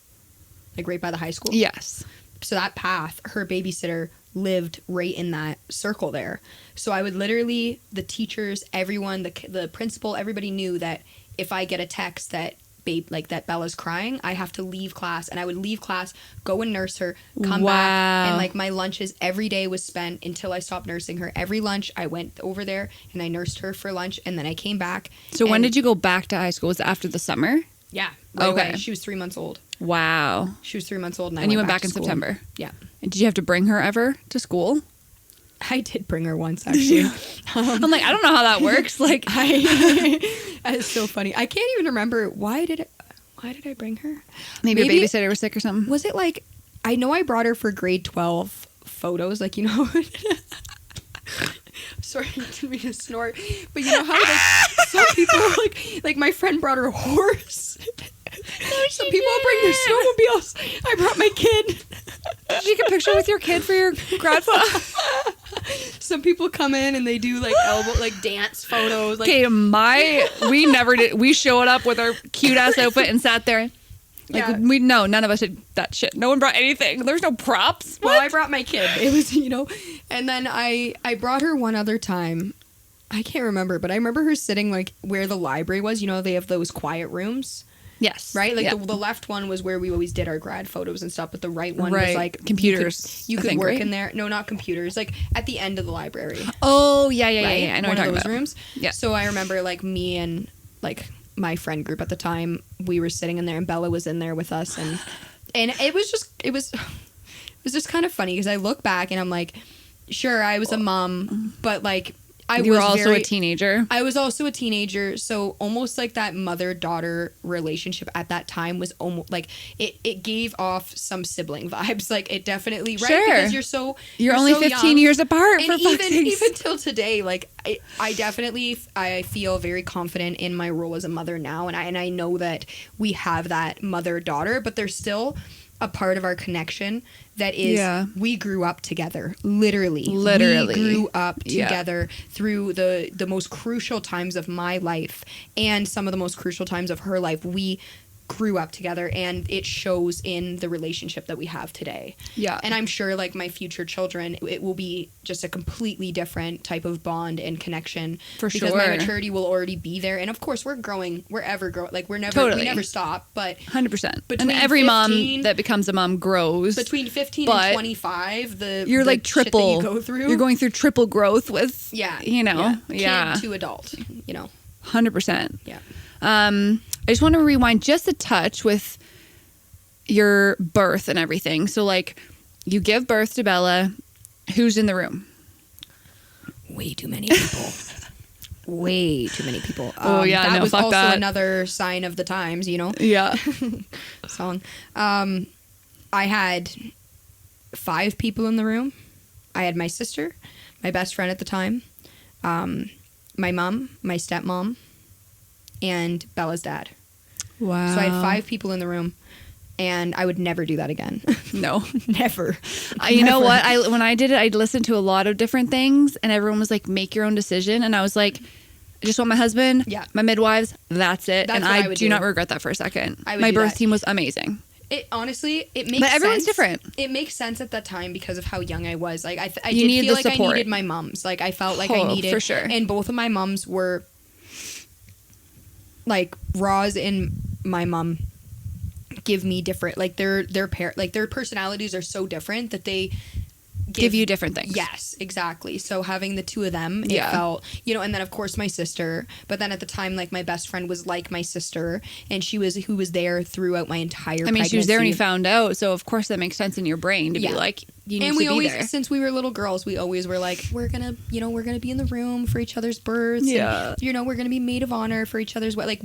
S3: like right by the high school.
S2: Yes.
S3: So that path, her babysitter lived right in that circle there. So I would literally, the teachers, everyone, the principal, everybody knew that if I get a text that that Bella's crying, I have to leave class. And I would leave class, go and nurse her, come back, and like my lunches every day was spent until I stopped nursing her. Every lunch I went over there and I nursed her for lunch, and then I came back.
S2: So when did you go back to high school? Was it after the summer?
S3: Yeah. Right away. She was 3 months old.
S2: Wow.
S3: She was 3 months old,
S2: and you went back in September.
S3: Yeah.
S2: And did you have to bring her ever to school?
S3: I did bring her once, actually.
S2: I'm like, I don't know how that works. Like,
S3: it's so funny. I can't even remember why did I bring her?
S2: Maybe your babysitter was sick or something.
S3: Was it like, I know I brought her for grade 12 photos, like, you know. Sorry, I didn't mean to snort. But you know how, like, some people, like my friend brought her a horse. Some people bring their snowmobiles. I brought my kid.
S2: Did you take a picture with your kid for your grad photo?
S3: Some people come in and they do like dance photos. Like,
S2: okay, we never did. We showed up with our cute ass outfit and sat there. Like, none of us did that shit. No one brought anything. There's no props.
S3: Well, I brought my kid. It was, you know, and then I brought her one other time. I can't remember, but I remember her sitting like where the library was. You know, they have those quiet rooms.
S2: Yes.
S3: Right? Like the left one was where we always did our grad photos and stuff, but the right one was like
S2: computers.
S3: You could work in there. No, not computers. Like at the end of the library.
S2: Oh, yeah. I know
S3: one
S2: what
S3: of
S2: you're
S3: those
S2: talking
S3: rooms.
S2: Yeah.
S3: So I remember like me and like my friend group at the time, we were sitting in there and Bella was in there with us, and it was just kind of funny because I look back and I'm like, sure, I was a mom, but like
S2: you were also a teenager.
S3: I was also a teenager, so almost like that mother-daughter relationship at that time was almost like it gave off some sibling vibes. Like it definitely, right?
S2: Sure.
S3: Because you're
S2: only
S3: so
S2: 15
S3: young.
S2: years apart.
S3: And
S2: for
S3: even till today, like I definitely I feel very confident in my role as a mother now, and I know that we have that mother-daughter, but there's still a part of our connection that is we grew up together. Literally we grew up together through the most crucial times of my life and some of the most crucial times of her life. We grew up together, and it shows in the relationship that we have today. And I'm sure like my future children, it will be just a completely different type of bond and connection because my maturity will already be there. And of course we're growing, we never stop, but
S2: 100%. And every mom that becomes a mom grows
S3: between 15 and 25.
S2: You're like triple,
S3: you go through.
S2: You're going through triple growth with
S3: kid to adult,
S2: 100%. I just want to rewind just a touch with your birth and everything. So, like, you give birth to Bella. Who's in the room?
S3: Way too many people. Way too many people.
S2: That
S3: was also another sign of the times, you know?
S2: Yeah.
S3: Song. I had 5 people in the room. I had my sister, my best friend at the time, my mom, my stepmom, and Bella's dad.
S2: Wow.
S3: So I had 5 people in the room, and I would never do that again.
S2: No.
S3: Never.
S2: You know what? When I did it, I'd listened to a lot of different things, and everyone was like, make your own decision. And I was like, I just want my husband, my midwives, that's it.
S3: That's
S2: and
S3: what
S2: I
S3: would
S2: do not regret that for a second.
S3: My
S2: birth team was amazing.
S3: It honestly, it makes sense.
S2: But everyone's different.
S3: It makes sense at that time because of how young I was. Like I did
S2: needed
S3: feel
S2: the
S3: like
S2: support.
S3: I needed my mums. Like I felt like I needed,
S2: for sure.
S3: And both of my mums were like Roz and my mom give me different, like their personalities are so different that they
S2: give you different things.
S3: Yes, exactly. So having the two of them, it felt, you know, and then of course my sister, but then at the time, like my best friend was like my sister, and who was there throughout my entire pregnancy.
S2: She was there when you found out, so of course that makes sense in your brain to be like, you need to be there. And
S3: since we were little girls, we always were like, we're gonna be in the room for each other's births.
S2: Yeah.
S3: And, you know, we're gonna be maid of honor for each other's, like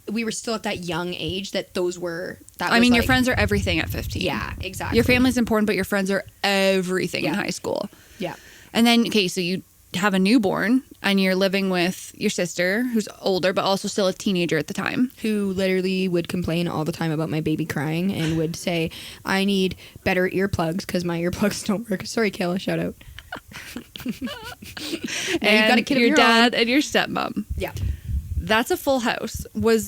S3: we were still at that young age that those were...
S2: your friends are everything at 15.
S3: Yeah, exactly.
S2: Your family's important, but your friends are everything in high school.
S3: Yeah.
S2: And then, okay, so you have a newborn, and you're living with your sister, who's older, but also still a teenager at the time.
S3: Who literally would complain all the time about my baby crying and would say, I need better earplugs because my earplugs don't work. Sorry, Kayla, shout out.
S2: And you've got a kid your dad and your stepmom.
S3: Yeah.
S2: That's a full house. What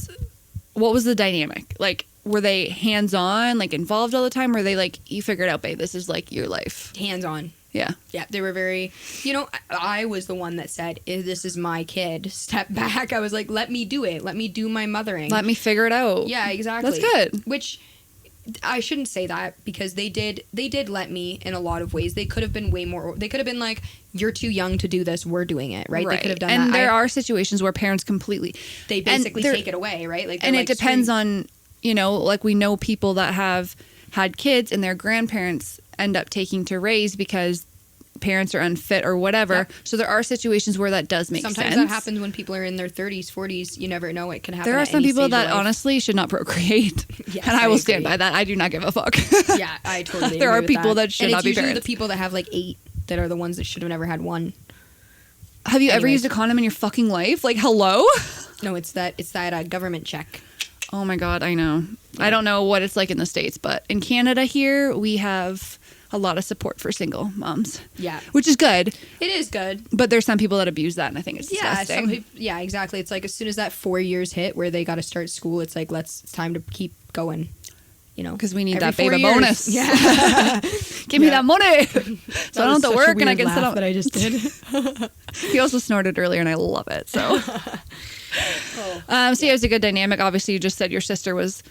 S2: was the dynamic? Like, were they hands-on, like involved all the time? Or were they like, you figured out, babe, this is like your life?
S3: Hands-on.
S2: Yeah.
S3: Yeah, they were very, you know, I was the one that said, this is my kid. Step back. I was like, let me do it. Let me do my mothering.
S2: Let me figure it out.
S3: Yeah, exactly.
S2: That's good.
S3: Which... I shouldn't say that because they did let me in a lot of ways. They could have been way more. They could have been like, "You're too young to do this. We're doing it." Right? They could have done that.
S2: And there are situations where parents completely
S3: they basically take it away. Right? Like,
S2: and it depends on, you know, like we know people that have had kids and their grandparents end up taking to raise because parents are unfit or whatever. Yep. So there are situations where that does make sense.
S3: Sometimes that happens when people are in their 30s, 40s. You never know. It can happen.
S2: There are some people that honestly should not procreate. Yes, and I will stand by that. I do not give a fuck.
S3: Yeah, I totally
S2: There are people
S3: that
S2: should not be parents.
S3: And it's usually the people that have like 8 that are the ones that should have never had one.
S2: Have you ever used a condom in your fucking life? Like, hello?
S3: No, it's that government check.
S2: Oh my God, I know. Yeah. I don't know what it's like in the States, but in Canada here, we have a lot of support for single moms. Yeah. Which is good.
S3: It is good.
S2: But there's some people that abuse that, and I think it's disgusting.
S3: Yeah, exactly. It's like as soon as that 4 years hit where they got to start school, it's like, it's time to keep going. You know,
S2: because we need that baby bonus.
S3: Yeah.
S2: Give me that money. So I don't have to work and I can sit up.
S3: That I just did.
S2: He also snorted earlier and I love it. So, so it was a good dynamic. Obviously, you just said your sister was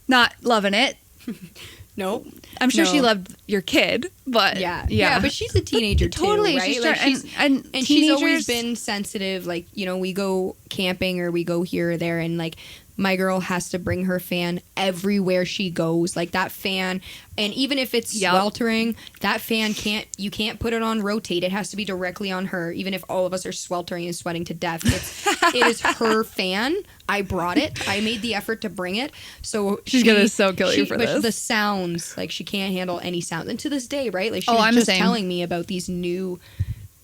S2: not loving it.
S3: Nope.
S2: I'm sure she loved your kid, but
S3: yeah, but she's a teenager too,
S2: totally,
S3: right?
S2: And
S3: she's always been sensitive. Like, you know, we go camping or we go here or there, and like my girl has to bring her fan everywhere she goes. Like that fan, and even if it's sweltering, that fan you can't put it on rotate. It has to be directly on her. Even if all of us are sweltering and sweating to death, it is her fan. I brought it. I made the effort to bring it. So
S2: she's gonna kill you for this.
S3: But the sounds, like she can't handle any sounds. And to this day, right? Like she was just telling me about these new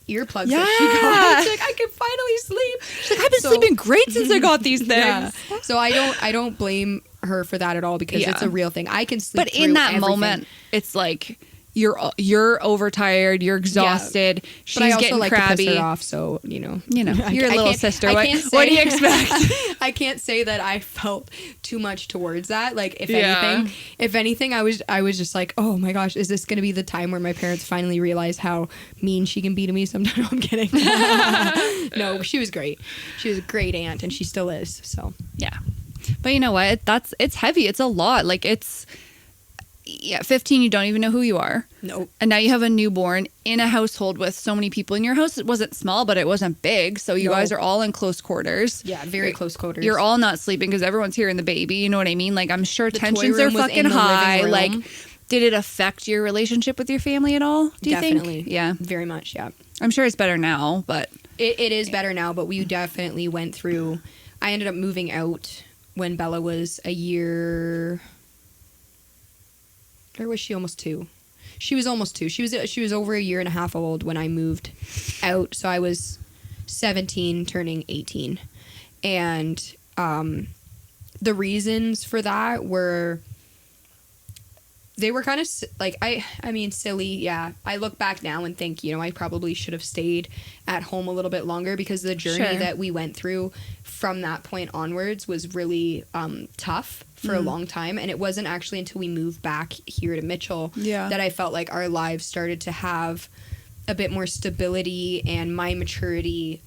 S3: earplugs that she got. She's like, I can finally sleep.
S2: She's like, I've been sleeping great since I got these things. Yeah.
S3: So I don't blame her for that at all because it's a real thing. I can sleep.
S2: But in that moment, it's like you're overtired, you're exhausted. Yeah. She's
S3: but I also
S2: getting
S3: like
S2: crabby.
S3: To piss her off, so you know,
S2: you're a little sister. What do you expect?
S3: I can't say that I felt too much towards that. Like if anything, I was just like, oh my gosh, is this going to be the time where my parents finally realize how mean she can be to me sometimes? No, I'm kidding. No, she was great. She was a great aunt, and she still is. So
S2: yeah, but you know what? It's heavy. It's a lot. Like it's. Yeah, 15, you don't even know who you are.
S3: Nope.
S2: And now you have a newborn in a household with so many people. In your house, it wasn't small, but it wasn't big. So you guys are all in close quarters.
S3: Yeah, very close quarters.
S2: You're all not sleeping because everyone's hearing the baby. You know what I mean? Like, I'm sure tensions are fucking high. Like, did it affect your relationship with your family at all? Do you think?
S3: Definitely.
S2: Yeah.
S3: Very much, yeah.
S2: I'm sure it's better now, but...
S3: It is better now, but we definitely went through... I ended up moving out when Bella was a year... Or was she almost 2? She was almost 2. She was over a year and a half old when I moved out. So I was 17 turning 18. And the reasons for that were... They were kind of, like, I mean, silly, yeah. I look back now and think, you know, I probably should have stayed at home a little bit longer because the journey that we went through from that point onwards was really tough for a long time. And it wasn't actually until we moved back here to Mitchell that I felt like our lives started to have a bit more stability and my maturity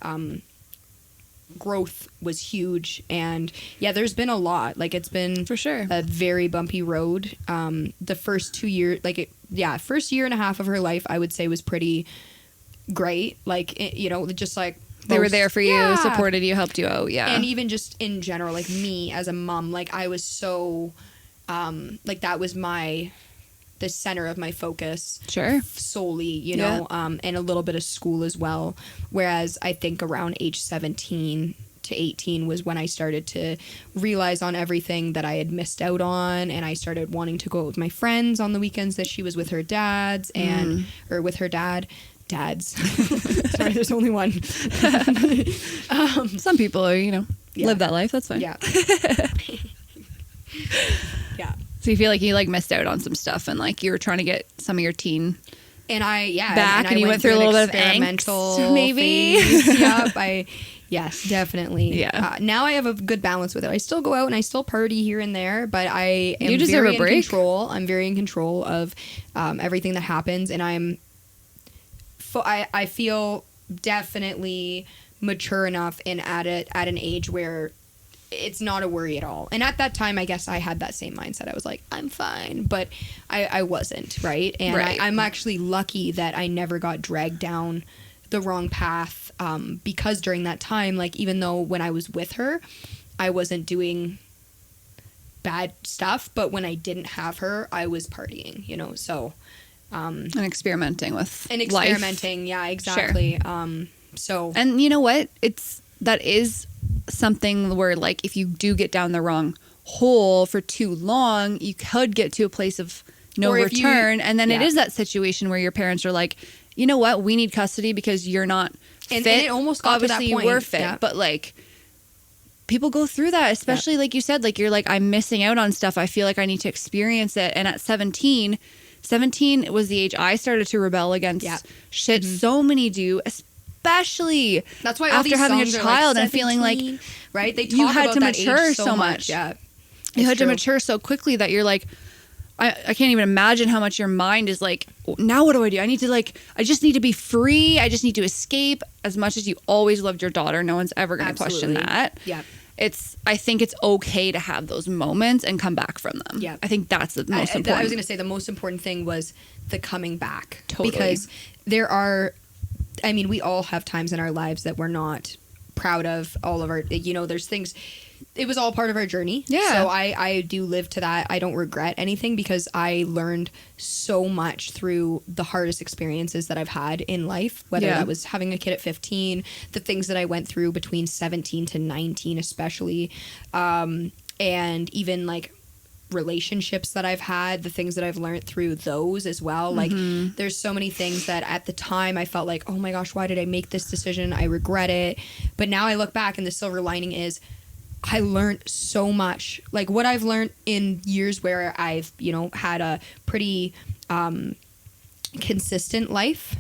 S3: growth was huge. And yeah, there's been a lot. Like, it's been
S2: for sure
S3: a very bumpy road. The first 2 years, first year and a half of her life, I would say was pretty great. Like, just like
S2: they were there for you, supported you, helped you out. Yeah.
S3: And even just in general, like me as a mom, like I was so, like that was the center of my focus.
S2: Sure.
S3: Solely, and a little bit of school as well. Whereas I think around age 17 to 18 was when I started to realize on everything that I had missed out on, and I started wanting to go out with my friends on the weekends that she was with her dads or with her dads. Sorry, there's only one.
S2: Some people are, live that life. That's fine.
S3: Yeah. Yeah.
S2: So you feel like you like missed out on some stuff, and like you were trying to get some of your teen back, and you went through a little bit of experimental maybe.
S3: Yep. Yes, definitely.
S2: Yeah.
S3: Now I have a good balance with it. I still go out and I still party here and there, but I am
S2: very in
S3: control. I'm very in control of everything that happens, and I feel definitely mature enough and at an age where it's not a worry at all. And at that time, I guess I had that same mindset. I was like, I'm fine, but I wasn't, right? And
S2: right.
S3: I'm actually lucky that I never got dragged down the wrong path, because during that time, like, even though when I was with her, I wasn't doing bad stuff, but when I didn't have her, I was partying, so...
S2: and experimenting with
S3: life. Yeah, exactly.
S2: Sure. And you know what? That is something where, like, if you do get down the wrong hole for too long, you could get to a place of no return. And then it is that situation where your parents are like, you know what? We need custody because you're not fit.
S3: And it almost got
S2: Obviously,
S3: to that point.
S2: You were fit, but like, people go through that, especially like you said, like you're like, I'm missing out on stuff. I feel like I need to experience it. And at 17 was the age I started to rebel against shit. Mm-hmm. So many do, especially
S3: that's why all
S2: after
S3: these
S2: having a
S3: songs
S2: child
S3: like
S2: and feeling like,
S3: right? They talk
S2: you had
S3: about
S2: to
S3: that
S2: mature
S3: age
S2: so much.
S3: Yeah,
S2: you had to mature so quickly that you're like, I can't even imagine how much your mind is like, now what do? I just need to be free. I just need to escape. As much as you always loved your daughter, no one's ever going to question that.
S3: Yeah.
S2: I think it's okay to have those moments and come back from them.
S3: Yeah.
S2: I think that's the most important.
S3: I was going to say the most important thing was the coming back.
S2: Totally.
S3: Because we all have times in our lives that we're not proud of. All of our, there's things, it was all part of our journey.
S2: Yeah.
S3: So I do live to that. I don't regret anything because I learned so much through the hardest experiences that I've had in life, whether that was having a kid at 15, the things that I went through between 17 to 19 especially, and even like relationships that I've had, the things that I've learned through those as well. Like, there's so many things that at the time I felt like, oh my gosh, why did I make this decision? I regret it. But now I look back and the silver lining is I learned so much. Like, what I've learned in years where I've, had a pretty consistent life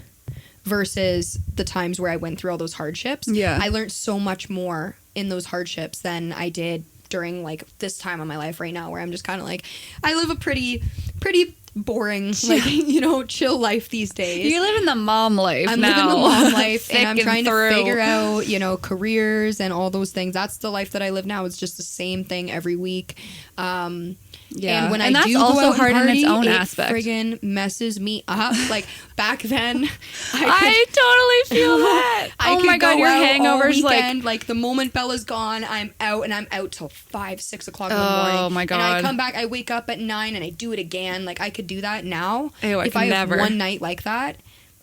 S3: versus the times where I went through all those hardships.
S2: Yeah.
S3: I learned so much more in those hardships than I did during like this time of my life right now, where I'm just kind of like, I live a pretty boring, like, chill life these days.
S2: You're living the mom life.
S3: I'm living the mom life, and I'm trying to figure out, careers and all those things. That's the life that I live now. It's just the same thing every week.
S2: Yeah.
S3: And when
S2: that's
S3: I do
S2: also
S3: go out
S2: hard
S3: and party,
S2: in its own
S3: it
S2: aspect.
S3: Friggin' messes me up. Like, back then,
S2: I totally feel that.
S3: I
S2: oh my god, your hangovers,
S3: like the moment Bella's gone, I'm out, and I'm out till 5-6 o'clock in the morning.
S2: Oh my god.
S3: And I come back, I wake up at 9 and I do it again. Like, I could do that now.
S2: Ew,
S3: if I have one night like that,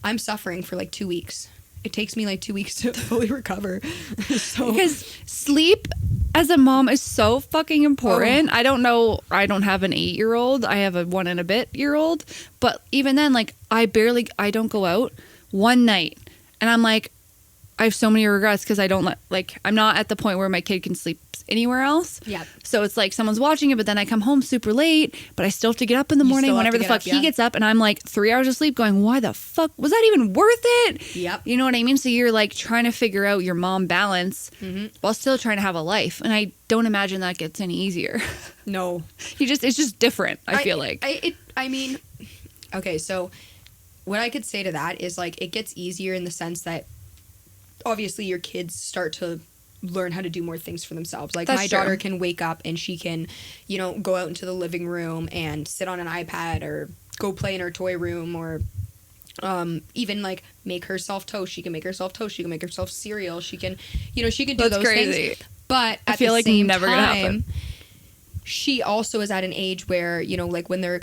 S3: I'm suffering for like 2 weeks. It takes me like 2 weeks to fully recover.
S2: Because sleep as a mom is so fucking important. I don't know. I don't have an 8-year-old. I have a 1 and a bit year old. But even then, like, I don't go out one night. And I'm like, I have so many regrets because I'm not at the point where my kid can sleep anywhere else.
S3: Yeah.
S2: So it's like someone's watching it, but then I come home super late, but I still have to get up in the morning whenever the fuck he gets up. And I'm like 3 hours of sleep going, why the fuck was that even worth it?
S3: Yep.
S2: You know what I mean? So you're like trying to figure out your mom balance while still trying to have a life. And I don't imagine that gets any easier.
S3: No.
S2: It's just different. I feel like.
S3: Okay. So what I could say to that is, like, it gets easier in the sense that obviously your kids start to learn how to do more things for themselves. Like,
S2: That's
S3: my
S2: true.
S3: daughter can wake up and she can, you know, go out into the living room and sit on an iPad or go play in her toy room, or even like make herself toast. She can make herself toast. She can make herself cereal. She can, you know, she can do
S2: That's
S3: those
S2: crazy.
S3: things. But
S2: I
S3: at
S2: feel
S3: the
S2: like
S3: same
S2: never gonna happen.
S3: time, she also is at an age where, you know, like when they're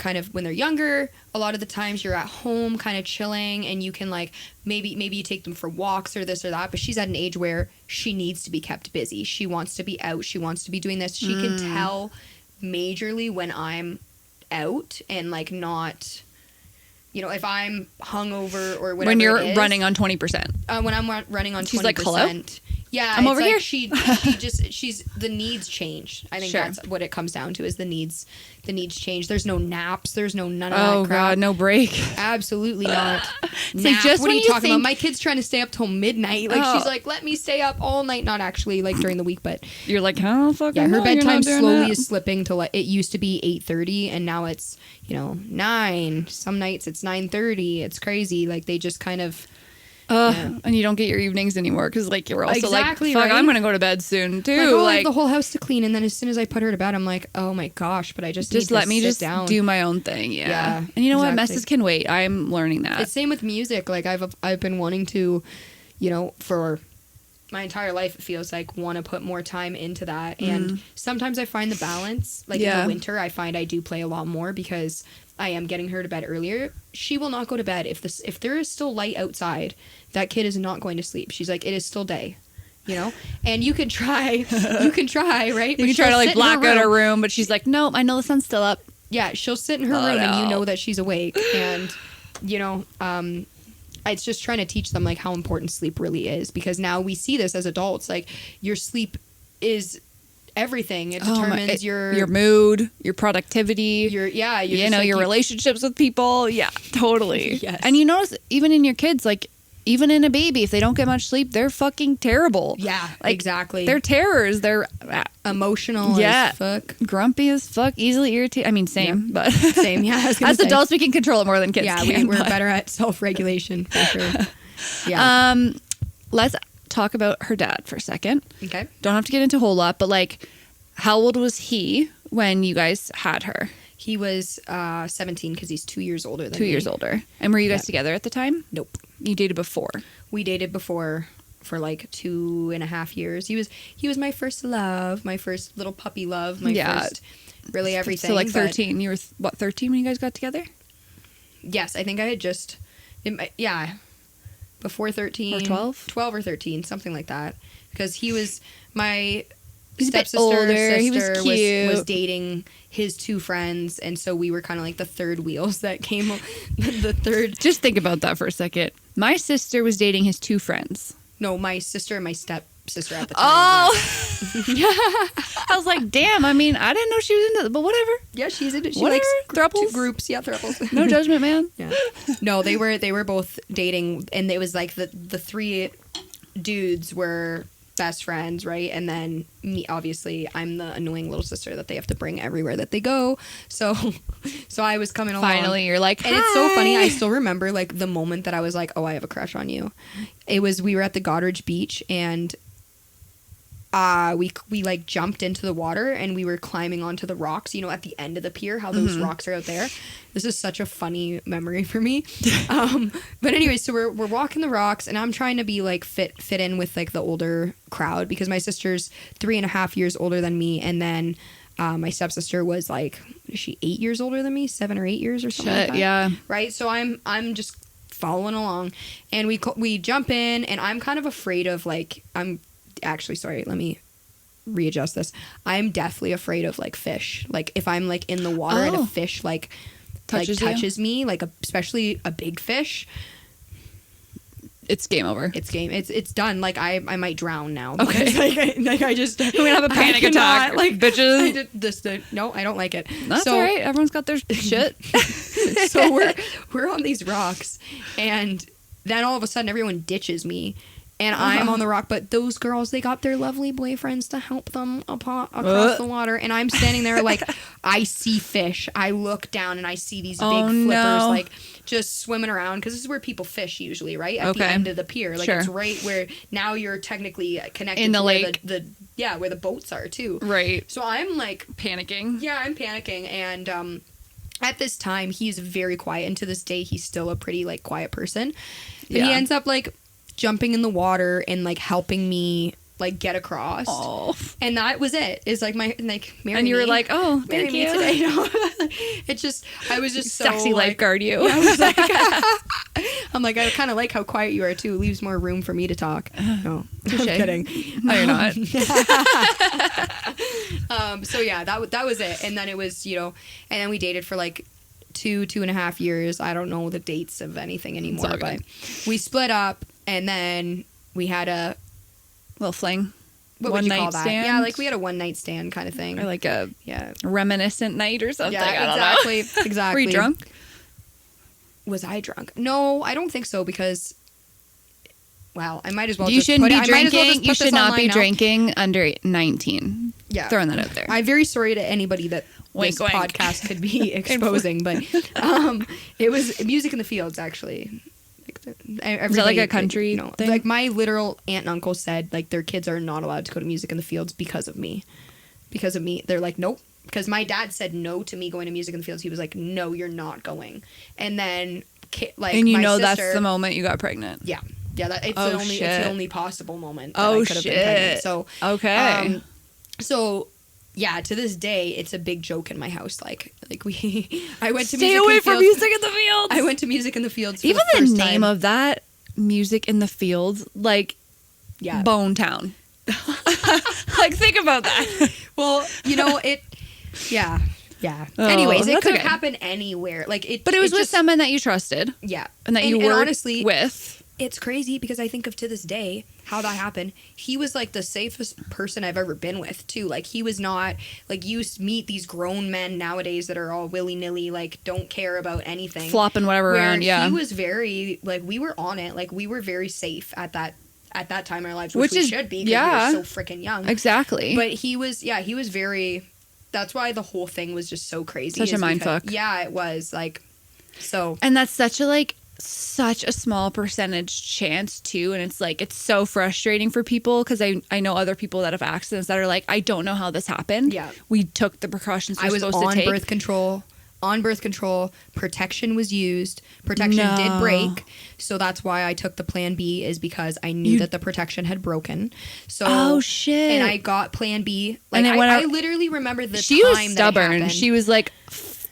S3: younger, a lot of the times you're at home kind of chilling, and you can like maybe you take them for walks or this or that, but she's at an age where she needs to be kept busy. She wants to be out. She wants to be doing this. She can tell majorly when I'm out and like not, you know, if I'm hungover or whatever.
S2: When you're
S3: it is,
S2: running on 20%.
S3: when I'm running on 20%.
S2: She's like, hello?
S3: Yeah,
S2: I'm
S3: it's
S2: over
S3: like
S2: here.
S3: she's the needs change. I think
S2: Sure.
S3: that's what it comes down to, is the needs change. There's no naps. There's no none of
S2: Oh
S3: that crap.
S2: God, no break.
S3: Absolutely not.
S2: It's like, just
S3: what are
S2: when
S3: you
S2: you
S3: talking
S2: think-
S3: about? My kid's trying to stay up till midnight. Like,
S2: Oh.
S3: she's like, let me stay up all night. Not actually like during the week, but
S2: You're like, oh fuck.
S3: yeah, her
S2: no, you're
S3: bedtime
S2: not doing
S3: slowly
S2: that.
S3: is slipping to like, it used to be 8:30 and now it's, you know, 9. Some nights it's 9:30. It's crazy. Like, they just kind of.
S2: And you don't get your evenings anymore because like you're also
S3: Exactly,
S2: like, fuck,
S3: right?
S2: I'm gonna go to bed soon too.
S3: Like, oh, I
S2: like
S3: have the whole house to clean, and then as soon as I put her to bed, I'm like, oh my gosh, but I just need
S2: let
S3: to
S2: me
S3: sit
S2: just
S3: down.
S2: do my own thing. Yeah.
S3: Yeah,
S2: And you know what?
S3: exactly.
S2: Messes can wait. I'm learning that.
S3: It's same with music. Like, I've been wanting to, you know, for my entire life, it feels like, want to put more time into that. And sometimes I find the balance. Like, in
S2: Yeah.
S3: the winter, I find I do play a lot more because I am getting her to bed earlier. She will not go to bed if there is still light outside. That kid is not going to sleep. She's like, it is still day, you know. And you can try, right?
S2: You can try to like black out her room, but she's like, nope, I know the sun's still up.
S3: Yeah, she'll sit in her
S2: Oh,
S3: room and you
S2: no.
S3: know that she's awake. And, you know, it's just trying to teach them like how important sleep really is, because now we see this as adults. Like, your sleep is everything. It determines
S2: your mood, your productivity,
S3: your
S2: relationships with people. Yeah, totally.
S3: Yes.
S2: And you notice even in your kids, like even in a baby, if they don't get much sleep, they're fucking terrible.
S3: Yeah,
S2: Like,
S3: exactly.
S2: They're terrors. They're
S3: emotional
S2: Yeah.
S3: as fuck.
S2: grumpy as fuck, easily irritated. I mean, same, but
S3: Same, yeah. I was gonna
S2: as
S3: say.
S2: adults, we can control it more than kids
S3: Yeah,
S2: can.
S3: we're
S2: but-
S3: better at self-regulation for sure. Yeah.
S2: Let's talk about her dad for a second.
S3: Okay.
S2: Don't have to get into a whole lot, but like, how old was he when you guys had her?
S3: He was 17 because he's 2 years older than
S2: 2
S3: me.
S2: years older. And were you guys together at the time?
S3: Nope.
S2: You dated before.
S3: We dated before for like 2.5 years. He was my first love, my first little puppy love, my first really everything.
S2: So like
S3: but
S2: 13. You were, 13 when you guys got together?
S3: yes, I think I had just, before 13.
S2: Or 12?
S3: 12 or 13, something like that. Because he was my
S2: He's a bit
S3: stepsister,
S2: older. He was
S3: sister
S2: cute.
S3: was dating his two friends, and so we were kind of like the third wheels that came, the third.
S2: Just think about that for a second. My sister was dating his two friends.
S3: No, my sister and my stepsister at the time.
S2: Oh! I was like, damn, I mean, I didn't know she was into it, but whatever.
S3: Yeah, she's into. She
S2: Whatever.
S3: likes
S2: Thruples.
S3: groups. Yeah, thruples.
S2: No judgment, man.
S3: Yeah. No, they were both dating, and it was like the three dudes were best friends, right? And then me, obviously, I'm the annoying little sister that they have to bring everywhere that they go. So I was coming along.
S2: Finally, you're like,
S3: and it's so funny. I still remember like the moment that I was like, oh, I have a crush on you. We were at the Goddard Beach, and we like jumped into the water, and we were climbing onto the rocks, you know, at the end of the pier, how those rocks are out there. This is such a funny memory for me. But anyway, so we're walking the rocks, and I'm trying to be like fit in with like the older crowd, because my sister's 3.5 years older than me, and then my stepsister was like, is she 8 years older than me? 7 or 8 years or something like that?
S2: Yeah.
S3: Right? So I'm just following along, and we jump in, and I'm kind of afraid of like, actually, sorry, let me readjust this. I'm deathly afraid of like fish. Like if I'm like in the water and a fish like touches me, like especially a big fish,
S2: it's game over.
S3: It's done. Like I might drown now.
S2: Okay.
S3: I just
S2: We're gonna have a panic attack,
S3: like
S2: bitches.
S3: No, I don't like it.
S2: That's all right. Everyone's got their shit.
S3: So we're on these rocks, and then all of a sudden everyone ditches me, and I'm on the rock, but those girls, they got their lovely boyfriends to help them across the water, and I'm standing there like, I see fish. I look down and I see these big flippers like just swimming around, because this is where people fish usually, right? At the end of the pier. Like, it's right where now you're technically connected
S2: in the
S3: to
S2: lake.
S3: Where the boats are too.
S2: Right.
S3: So I'm like
S2: panicking.
S3: Yeah, I'm panicking. And at this time, he's very quiet. And to this day, he's still a pretty like quiet person. But he ends up like jumping in the water and like helping me like get across. Oh. And that was it. It's like marry me.
S2: And you were like, oh,
S3: marry me today. It's just, I was just so
S2: sexy lifeguard you.
S3: Yeah, I was like, I'm like, I kind of like how quiet you are too. It leaves more room for me to talk. No, I'm kidding.
S2: No, you're not.
S3: So yeah, that was it. And then it was, and then we dated for like 2.5 years. I don't know the dates of anything anymore, but we split up, and then we had a
S2: little fling.
S3: What would you call that? Stand? Yeah, like we had a one night stand kind of thing.
S2: Or like a reminiscent night or something.
S3: Yeah, exactly. Exactly.
S2: Were you drunk?
S3: Was I drunk? No, I don't think so, because well, I might as well
S2: you shouldn't be drinking. You should not be
S3: now.
S2: Drinking under 19. Yeah. Throwing that out there.
S3: I'm very sorry to anybody that this podcast could be exposing, but it was Music in the Fields, actually.
S2: Is that like a country thing?
S3: Like my literal aunt and uncle said like their kids are not allowed to go to Music in the Fields because of me. They're like, nope. Because my dad said no to me going to Music in the Fields. He was like, no, you're not going. And then like, and my sister,
S2: that's the moment you got pregnant.
S3: Yeah. Yeah, it's the only possible moment that I could have been pregnant. So
S2: okay.
S3: So yeah, to this day, it's a big joke in my house. I went to
S2: Stay away from Music in the Fields.
S3: I went to Music in the Fields.
S2: Even the name of that, Music in the Fields, like, Bone Town. Like, think about that.
S3: Well, it. Yeah. Yeah. Anyways, it could happen anywhere. But
S2: it was with someone that you trusted.
S3: Yeah.
S2: And that you were honestly with.
S3: It's crazy because I think of to this day how that happened. He was like the safest person I've ever been with too. Like he was not like you meet these grown men nowadays that are all willy nilly, like don't care about anything,
S2: flopping whatever around. Yeah,
S3: he was very like we were on it. Like we were very safe at that time in our lives, which we should be because we were so freaking young.
S2: Exactly.
S3: But he was very. That's why the whole thing was just so crazy.
S2: Such a mindfuck.
S3: Yeah, it was like so.
S2: And that's such a small percentage chance too, and it's so frustrating for people because I know other people that have accidents that are like, I don't know how this happened.
S3: Yeah,
S2: we took the precautions we're supposed to take.
S3: I was on birth control. Protection was used. Protection did break, so that's why I took the Plan B, is because I knew that the protection had broken. So
S2: oh shit!
S3: And I got Plan B. Like I literally remember the
S2: she
S3: time
S2: was stubborn.
S3: That
S2: she was like,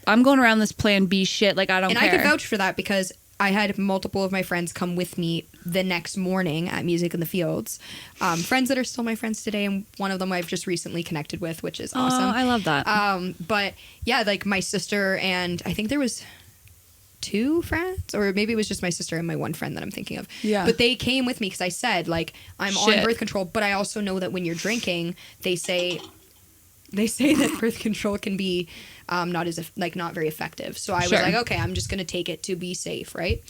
S2: I'm going around this Plan B shit. Like I don't care.
S3: And I could vouch for that because I had multiple of my friends come with me the next morning at Music in the Fields. Friends that are still my friends today, and one of them I've just recently connected with, which is awesome.
S2: I love that.
S3: But yeah, like my sister and I think there was 2 friends, or maybe it was just my sister and my one friend that I'm thinking of.
S2: Yeah.
S3: But they came with me because I said, like, I'm on birth control, but I also know that when you're drinking, they say that birth control can be not very effective. So I was like, okay, I'm just going to take it to be safe, right?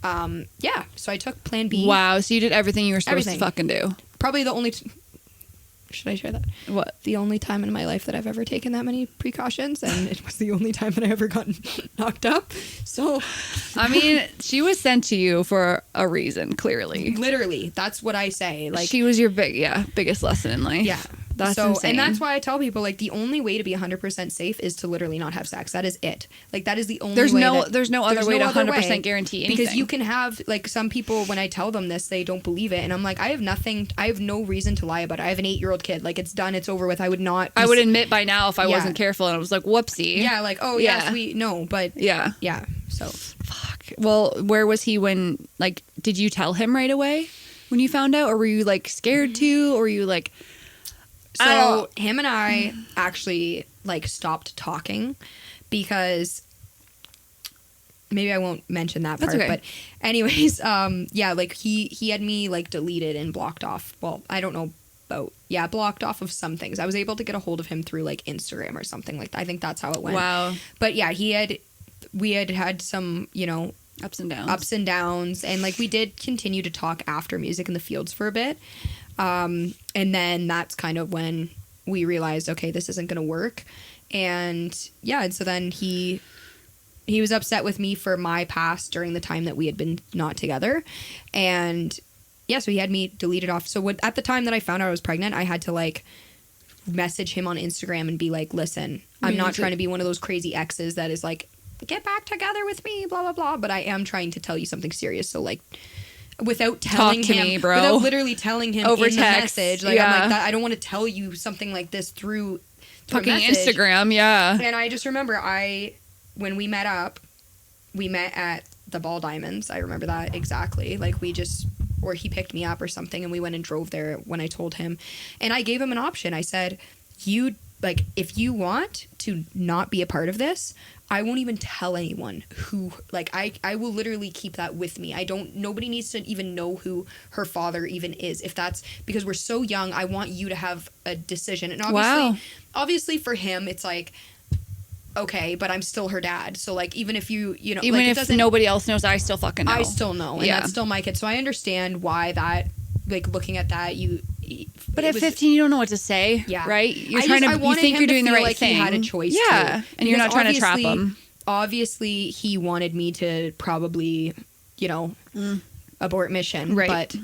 S3: Yeah. So I took Plan B.
S2: Wow. So you did everything you were supposed to fucking do.
S3: Probably the only... Should I share that?
S2: What?
S3: The only time in my life that I've ever taken that many precautions, and it was the only time that I ever gotten knocked up. So...
S2: I mean, she was sent to you for a reason, clearly.
S3: Literally. That's what I say. Like
S2: she was your biggest lesson in life.
S3: Yeah.
S2: That's insane.
S3: And that's why I tell people, like, the only way to be 100% safe is to literally not have sex. That is it. Like, that is the only way.
S2: There's no other way to 100% guarantee anything.
S3: Because you can have, like, some people, when I tell them this, they don't believe it. And I'm like, I have no reason to lie about it. I have an 8-year-old kid. Like, it's done. It's over with. I would not.
S2: I would admit by now if I wasn't careful and I was like, whoopsie.
S3: Yeah, like, oh, yes, but.
S2: Yeah.
S3: Yeah, so.
S2: Fuck. Well, where was he when, like, did you tell him right away when you found out? Or were you, like, scared to? Or were you, like...
S3: So him and I actually like stopped talking because maybe I won't mention that part. Okay. But anyways, yeah, like he had me like deleted and blocked off. Well, I don't know about blocked off of some things. I was able to get a hold of him through like Instagram or something like that. I think that's how it went.
S2: Wow.
S3: But yeah, we had some,
S2: ups and downs, and like we did continue to talk after Music in the Fields for a bit. And then that's kind of when we realized, okay, this isn't going to work. And yeah, and so then he
S3: He was upset with me for my past during the time that we had been not together. And yeah, so he had me deleted off. So at the time that I found out I was pregnant, I had to like message him on Instagram and be like, listen, I'm not trying to be one of those crazy exes that is like, get back together with me, blah, blah, blah. But I am trying to tell you something serious. So like, without telling him,
S2: me, bro.
S3: Without literally telling him
S2: over
S3: in
S2: text.
S3: the message, like I'm like that. I don't want to tell you something like this through
S2: fucking
S3: message.
S2: Instagram. Yeah.
S3: And I just remember when we met up, we met at the Ball Diamonds. I remember that exactly. Like or he picked me up or something, and we went and drove there when I told him. And I gave him an option. I said, if you want to not be a part of this, I won't even tell anyone who, like, I will literally keep that with me. Nobody needs to even know who her father even is. If that's because we're so young, I want you to have a decision. And obviously for him, it's like, okay, but I'm still her dad. So like, even if even like,
S2: if nobody else knows, I still fucking know.
S3: I still know. And that's still my kid. So I understand why that, like, looking at that,
S2: but at 15, you don't know what to say. Yeah. Right? You think you're doing the right
S3: like
S2: thing.
S3: He had a choice.
S2: Yeah.
S3: Too.
S2: And you're not trying to trap him.
S3: Obviously, he wanted me to probably, abort mission.
S2: Right.
S3: But,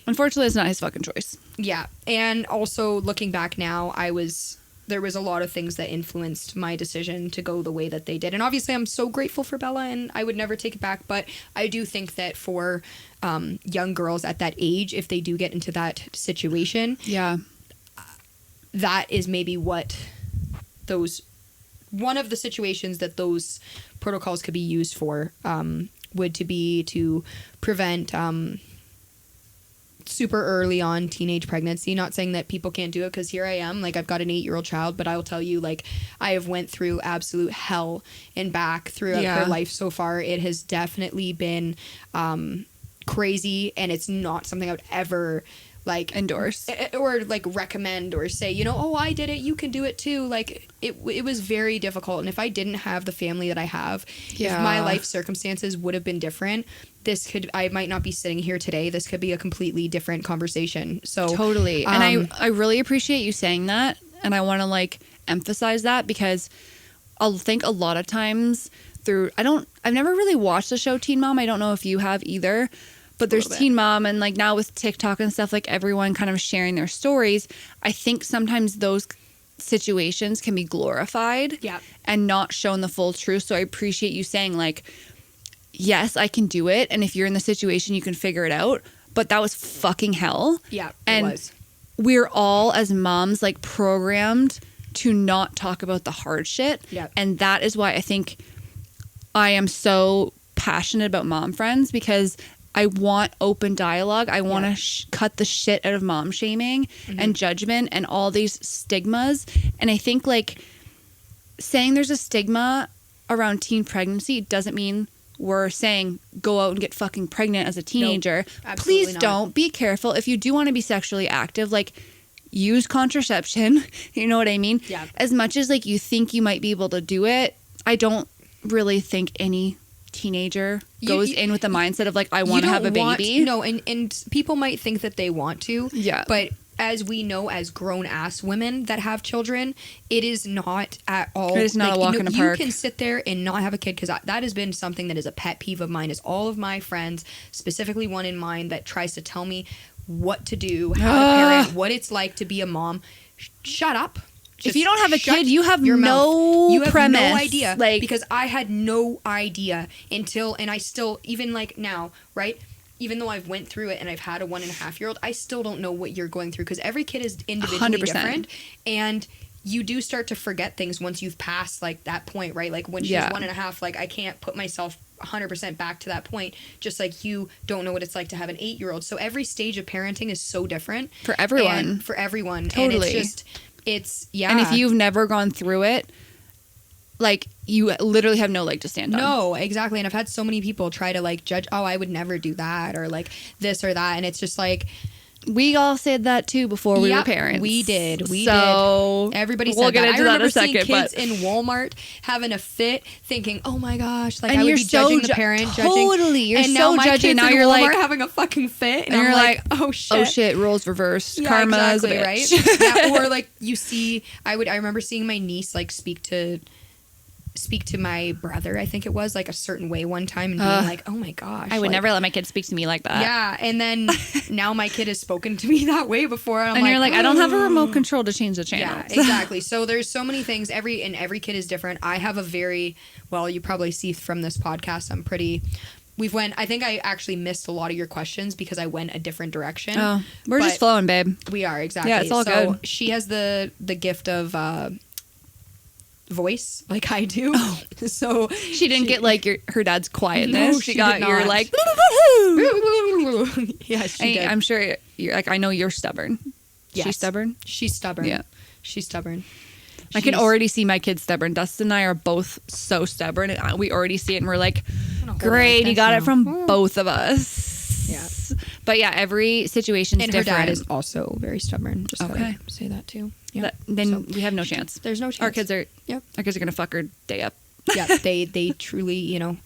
S2: unfortunately, it's not his fucking choice.
S3: Yeah. And also, looking back now, there was a lot of things that influenced my decision to go the way that they did. And obviously, I'm so grateful for Bella, and I would never take it back. But I do think that for young girls at that age, if they do get into that situation, that is maybe one of the situations that those protocols could be used for, would to prevent super early on teenage pregnancy. Not saying that people can't do it, because here I am, like, I've got an 8-year-old child, but I will tell you, like, I have went through absolute hell and back throughout her life so far. It has definitely been crazy, and it's not something I would ever like
S2: endorse
S3: or like recommend or say, oh, I did it, you can do it too. Like, it was very difficult. And if I didn't have the family that I have, if my life circumstances would have been different, I might not be sitting here today. This could be a completely different conversation. So
S2: totally. And I really appreciate you saying that. And I want to like emphasize that, because I'll think a lot of times I've never really watched the show Teen Mom. I don't know if you have either, but there's Teen Mom, and like now with TikTok and stuff, like everyone kind of sharing their stories. I think sometimes those situations can be glorified and not shown the full truth. So I appreciate you saying like, yes, I can do it. And if you're in the situation, you can figure it out. But that was fucking hell.
S3: Yeah,
S2: and
S3: it was.
S2: We're all as moms like programmed to not talk about the hard shit.
S3: Yeah.
S2: And that is why I think I am so passionate about Mom Friends, because I want open dialogue. I want to cut the shit out of mom shaming and judgment and all these stigmas. And I think like saying there's a stigma around teen pregnancy doesn't mean we're saying go out and get fucking pregnant as a teenager.
S3: No,
S2: please don't. Be careful. If you do want to be sexually active, like use contraception. You know what I mean?
S3: Yeah.
S2: As much as like you think you might be able to do it, I don't really think any teenager goes in with the mindset of like, I want to have a baby.
S3: No, and people might think that they want to.
S2: Yeah.
S3: But as we know, as grown-ass women that have children, it is not at all.
S2: It is not a walk in the park.
S3: You can sit there and not have a kid, because that has been something that is a pet peeve of mine, is all of my friends, specifically one in mind that tries to tell me what to do, how to parent, what it's like to be a mom. Shut up.
S2: If you don't have a kid, you have no premise.
S3: No idea.
S2: Like,
S3: because I had no idea until, and I still, even like now, right? Even though I've went through it and I've had a 1.5-year-old, I still don't know what you're going through, because every kid is individually
S2: 100%.
S3: different. And you do start to forget things once you've passed like that point, right? Like when she's 1.5, like I can't put myself 100% back to that point, just like you don't know what it's like to have an 8-year-old. So every stage of parenting is so different.
S2: For everyone.
S3: Totally. And it's just...
S2: And if you've never gone through it, like you literally have no leg to stand on.
S3: No, exactly. And I've had so many people try to like judge, I would never do that, or like this or that. And it's just like,
S2: we all said that too before we were parents.
S3: We did. Everybody said
S2: we'll get
S3: that.
S2: Into
S3: I remember
S2: that in a second,
S3: seeing kids in Walmart having a fit, thinking, "Oh my gosh!" Like,
S2: and
S3: I would be judging the parent.
S2: Totally, you're
S3: and
S2: so
S3: now
S2: judgy. Now you're
S3: Walmart
S2: like
S3: having a fucking fit,
S2: and you're like,
S3: "Oh shit!
S2: Oh shit! Roles reversed.
S3: Yeah,
S2: Karma
S3: exactly,
S2: is a bitch."
S3: Right? Yeah, or like you see, I remember seeing my niece like speak to speak to my brother, I think it was, like a certain way one time, and being like, oh my gosh,
S2: I would never let my kids speak to me like that.
S3: Yeah, and then now my kid has spoken to me that way before, and
S2: you're like, I don't have a remote control to change the channel.
S3: Yeah, exactly. So there's so many things. Every kid is different. I have a very, well, you probably see from this podcast, I think I actually missed a lot of your questions because I went a different direction.
S2: Oh, we're just flowing, babe.
S3: We are, exactly.
S2: Yeah, it's all good.
S3: She has the gift of voice like I do.
S2: Oh.
S3: So
S2: she didn't get like her dad's quietness.
S3: No,
S2: she got your like.
S3: Yeah, she did.
S2: I'm sure you're like, I know you're stubborn.
S3: Yes.
S2: She's stubborn.
S3: She's stubborn.
S2: Yeah,
S3: she's stubborn.
S2: I can already see my kids stubborn. Dustin and I are both so stubborn, and we already see it, and we're like, great, you got it from both of us.
S3: Yeah.
S2: But yeah, every situation's different.
S3: And her dad is also very stubborn. Just gotta say that too. Yeah.
S2: Then we have no chance.
S3: There's no chance.
S2: Our kids are gonna fuck her day up.
S3: Yeah, they truly, you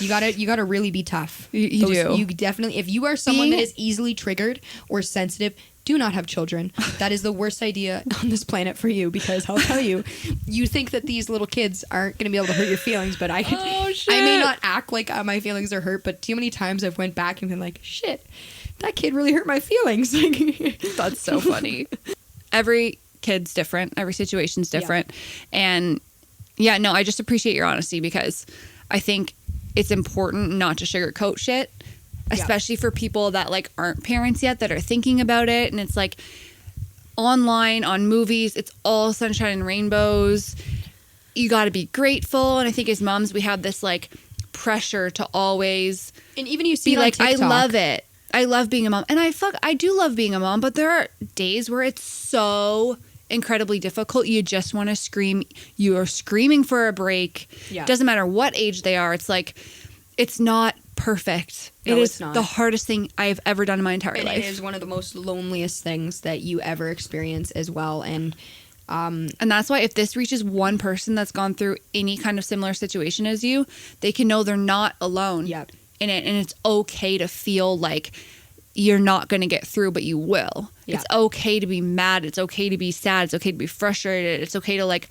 S3: gotta really be tough.
S2: You do.
S3: You definitely, if you are someone that is easily triggered or sensitive, do not have children. That is the worst idea on this planet for you, because I'll tell you, you think that these little kids aren't going to be able to hurt your feelings, but I may not act like my feelings are hurt, but too many times I've went back and been like, shit, that kid really hurt my feelings.
S2: That's so funny. Every kid's different. Every situation's different. Yeah. And yeah, no, I just appreciate your honesty, because I think it's important not to sugarcoat shit. Especially for people that like aren't parents yet, that are thinking about it. And it's like online, on movies, it's all sunshine and rainbows. You got to be grateful. And I think as moms, we have this like pressure to always,
S3: and even you see
S2: be like,
S3: TikTok.
S2: I love it. I love being a mom. And I do love being a mom, but there are days where it's so incredibly difficult. You just want to scream. You are screaming for a break. Yeah. Doesn't matter what age they are. It's like, it's not perfect.
S3: No,
S2: it is
S3: not
S2: the hardest thing I have ever done in my entire life.
S3: It is one of the most loneliest things that you ever experience as well. And
S2: that's why if this reaches one person that's gone through any kind of similar situation as you, they can know they're not alone in it. And it's okay to feel like you're not going to get through, but you will. It's okay to be mad. It's okay to be sad. It's okay to be frustrated. It's okay to like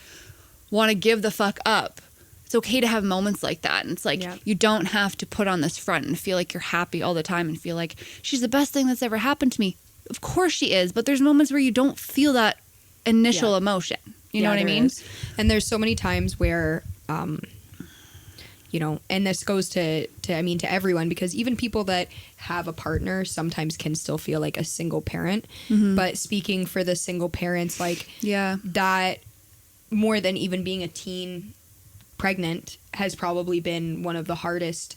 S2: want to give the fuck up. It's okay to have moments like that. And it's like, you don't have to put on this front and feel like you're happy all the time and feel like she's the best thing that's ever happened to me. Of course she is. But there's moments where you don't feel that initial emotion. You know what I mean?
S3: And there's so many times where, and this goes to everyone, because even people that have a partner sometimes can still feel like a single parent. Mm-hmm. But speaking for the single parents, like that more than even being a teen pregnant has probably been one of the hardest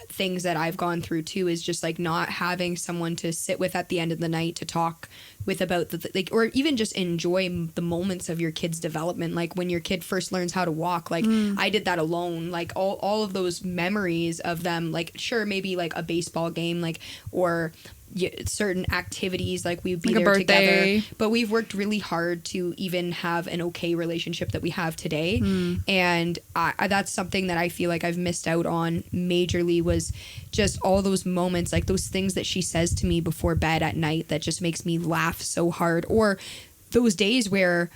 S3: things that I've gone through too, is just like not having someone to sit with at the end of the night to talk with about the or even just enjoy the moments of your kid's development. Like when your kid first learns how to walk, like I did that alone, like all of those memories of them, like sure, maybe like a baseball game, like, or certain activities, like we'd be like there together, but we've worked really hard to even have an okay relationship that we have today. And that's something that I feel like I've missed out on majorly, was just all those moments, like those things that she says to me before bed at night that just makes me laugh so hard, or those days where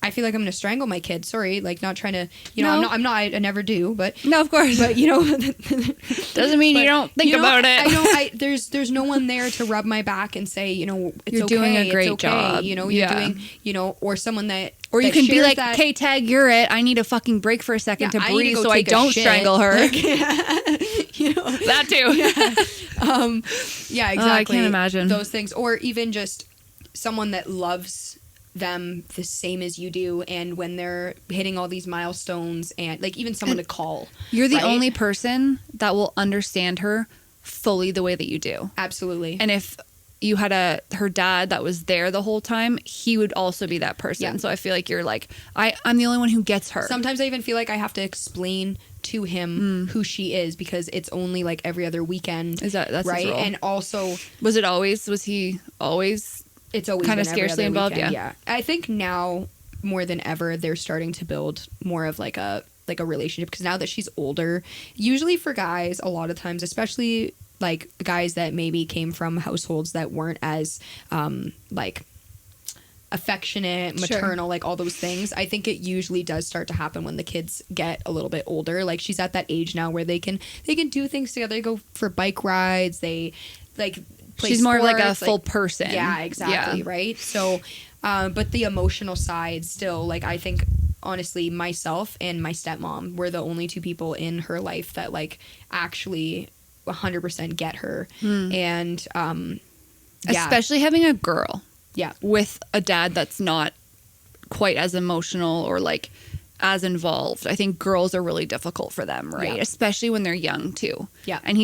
S3: I feel like I'm going to strangle my kid. Sorry, like not trying to, I'm not, I never do, but.
S2: No, of course.
S3: But,
S2: doesn't mean you don't think about it.
S3: I know, there's no one there to rub my back and say, it's
S2: you're
S3: okay.
S2: You're doing a great
S3: it's okay.
S2: job.
S3: You're doing, or someone that.
S2: Or you can be like,
S3: that,
S2: okay, Tag, you're it. I need a fucking break for a second to breathe so I don't strangle her.
S3: Like,
S2: that too.
S3: Yeah, exactly.
S2: I can't imagine.
S3: Those things. Or even just someone that loves them the same as you do, and when they're hitting all these milestones, and like even someone to call.
S2: You're the only person that will understand her fully the way that you do.
S3: Absolutely.
S2: And if you had her dad that was there the whole time, he would also be that person. Yeah. So I feel like you're like, I'm the only one who gets her.
S3: Sometimes I even feel like I have to explain to him who she is, because it's only like every other weekend. That's right? His role. And also,
S2: was he always
S3: it's always
S2: kind of scarcely involved?
S3: Weekend, yeah. I think now more than ever they're starting to build more of like a relationship, because now that she's older, usually for guys, a lot of times, especially like guys that maybe came from households that weren't as affectionate, maternal, like all those things. I think it usually does start to happen when the kids get a little bit older. Like she's at that age now where they can do things together. They go for bike rides. They like play
S2: She's
S3: sports,
S2: more like a full person.
S3: Yeah, exactly. Yeah. Right. So, but the emotional side still, like I think honestly myself and my stepmom were the only two people in her life that like actually 100% get her. And
S2: especially having a girl.
S3: Yeah.
S2: With a dad that's not quite as emotional or like as involved. I think girls are really difficult for them, right? Yeah. Especially when they're young too.
S3: Yeah.
S2: And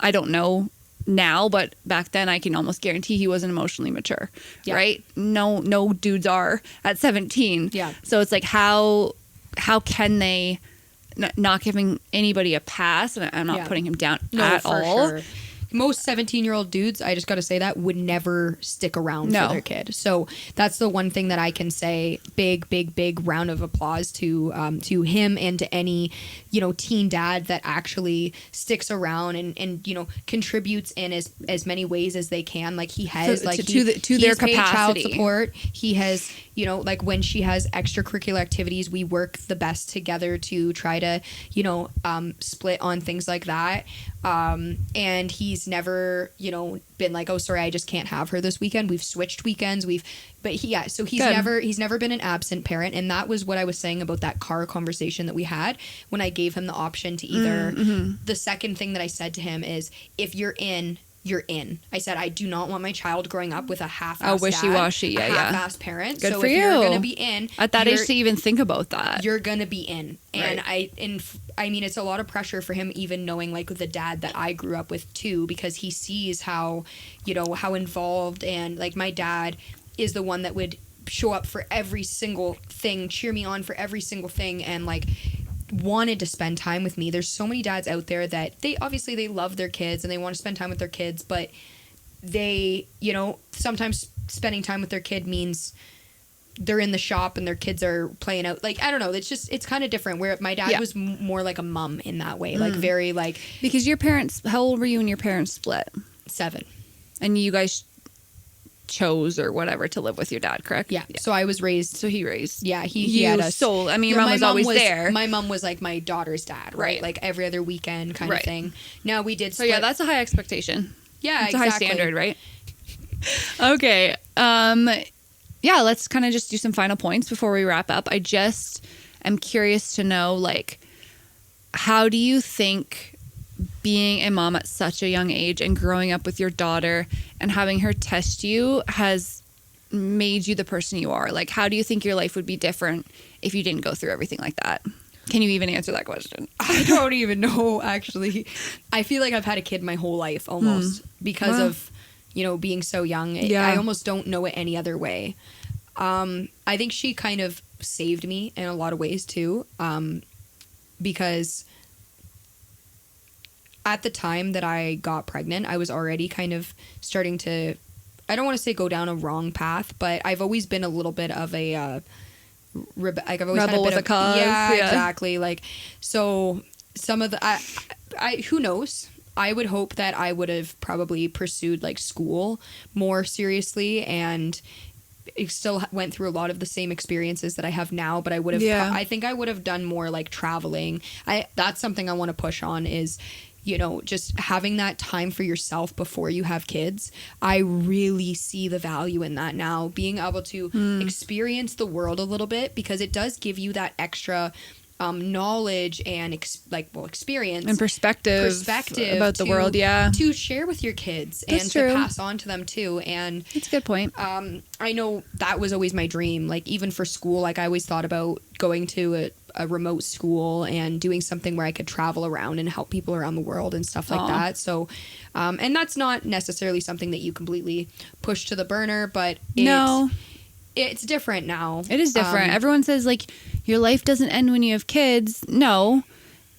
S2: I don't know now, but back then I can almost guarantee he wasn't emotionally mature, right? No dudes are at 17.
S3: Yeah.
S2: So it's like how can they, not giving anybody a pass, and I'm not putting him down at all. Sure.
S3: Most 17-year-old dudes, I just got to say that, would never stick around for their kid. So that's the one thing that I can say. Big round of applause to him and to any, teen dad that actually sticks around and contributes in as many ways as they can. Like he has,
S2: to their capacity.
S3: Child support. He has, like when she has extracurricular activities, we work the best together to try to, split on things like that. And he's never, been like, oh, sorry, I just can't have her this weekend. We've switched weekends. So he's never been an absent parent. And that was what I was saying about that car conversation that we had when I gave him the option to either, the second thing that I said to him is, if you're in, you're in. I said, I do not want my child growing up with a half-assed
S2: wishy-washy,
S3: half-assed parent.
S2: Good
S3: so
S2: for
S3: if
S2: you.
S3: You're going to be in.
S2: At that age to even think about that.
S3: You're going to be in. And
S2: right.
S3: I mean, it's a lot of pressure for him even knowing like the dad that I grew up with too, because he sees how, how involved, and like my dad is the one that would show up for every single thing, cheer me on for every single thing, and like wanted to spend time with me. There's so many dads out there that they love their kids and they want to spend time with their kids, but they, sometimes spending time with their kid means they're in the shop and their kids are playing out. Like, I don't know. It's kind of different, where my dad was more like a mom in that way. Like very like,
S2: because your parents, how old were you when your parents split?
S3: 7.
S2: And you guys chose or whatever to live with your dad, correct?
S3: Yeah. So I was raised.
S2: So he raised.
S3: Yeah. He had us.
S2: So I mean, your mom was always there.
S3: My mom was like my daughter's dad, right? Like every other weekend kind of thing. Now we did.
S2: Split. So yeah, that's a high expectation.
S3: Yeah,
S2: it's a high standard, right? Okay. Yeah, let's kind of just do some final points before we wrap up. I just am curious to know, like, how do you think being a mom at such a young age and growing up with your daughter and having her test you has made you the person you are? Like, how do you think your life would be different if you didn't go through everything like that? Can you even answer that question?
S3: I don't even know, actually. I feel like I've had a kid my whole life almost because of, being so young.
S2: Yeah.
S3: I almost don't know it any other way. I think she kind of saved me in a lot of ways too, because at the time that I got pregnant, I was already kind of starting to, I don't want to say go down a wrong path, but I've always been a little bit of a I've always
S2: rebel with a cause.
S3: Yeah, exactly. Like, so some of the I who knows. I would hope that I would have probably pursued like school more seriously, and it still went through a lot of the same experiences that I have now, but I would have, I think I would have done more like traveling. That's something I want to push on is, just having that time for yourself before you have kids. I really see the value in that now, being able to experience the world a little bit, because it does give you that extra knowledge and experience
S2: and perspective about the world,
S3: to share with your kids. That's and true. To pass on to them too. And
S2: that's a good point.
S3: I know that was always my dream. Like, even for school, like I always thought about going to a remote school and doing something where I could travel around and help people around the world and stuff like that. So and that's not necessarily something that you completely push to the burner, but it's different now.
S2: It is different. Everyone says, like, your life doesn't end when you have kids. No.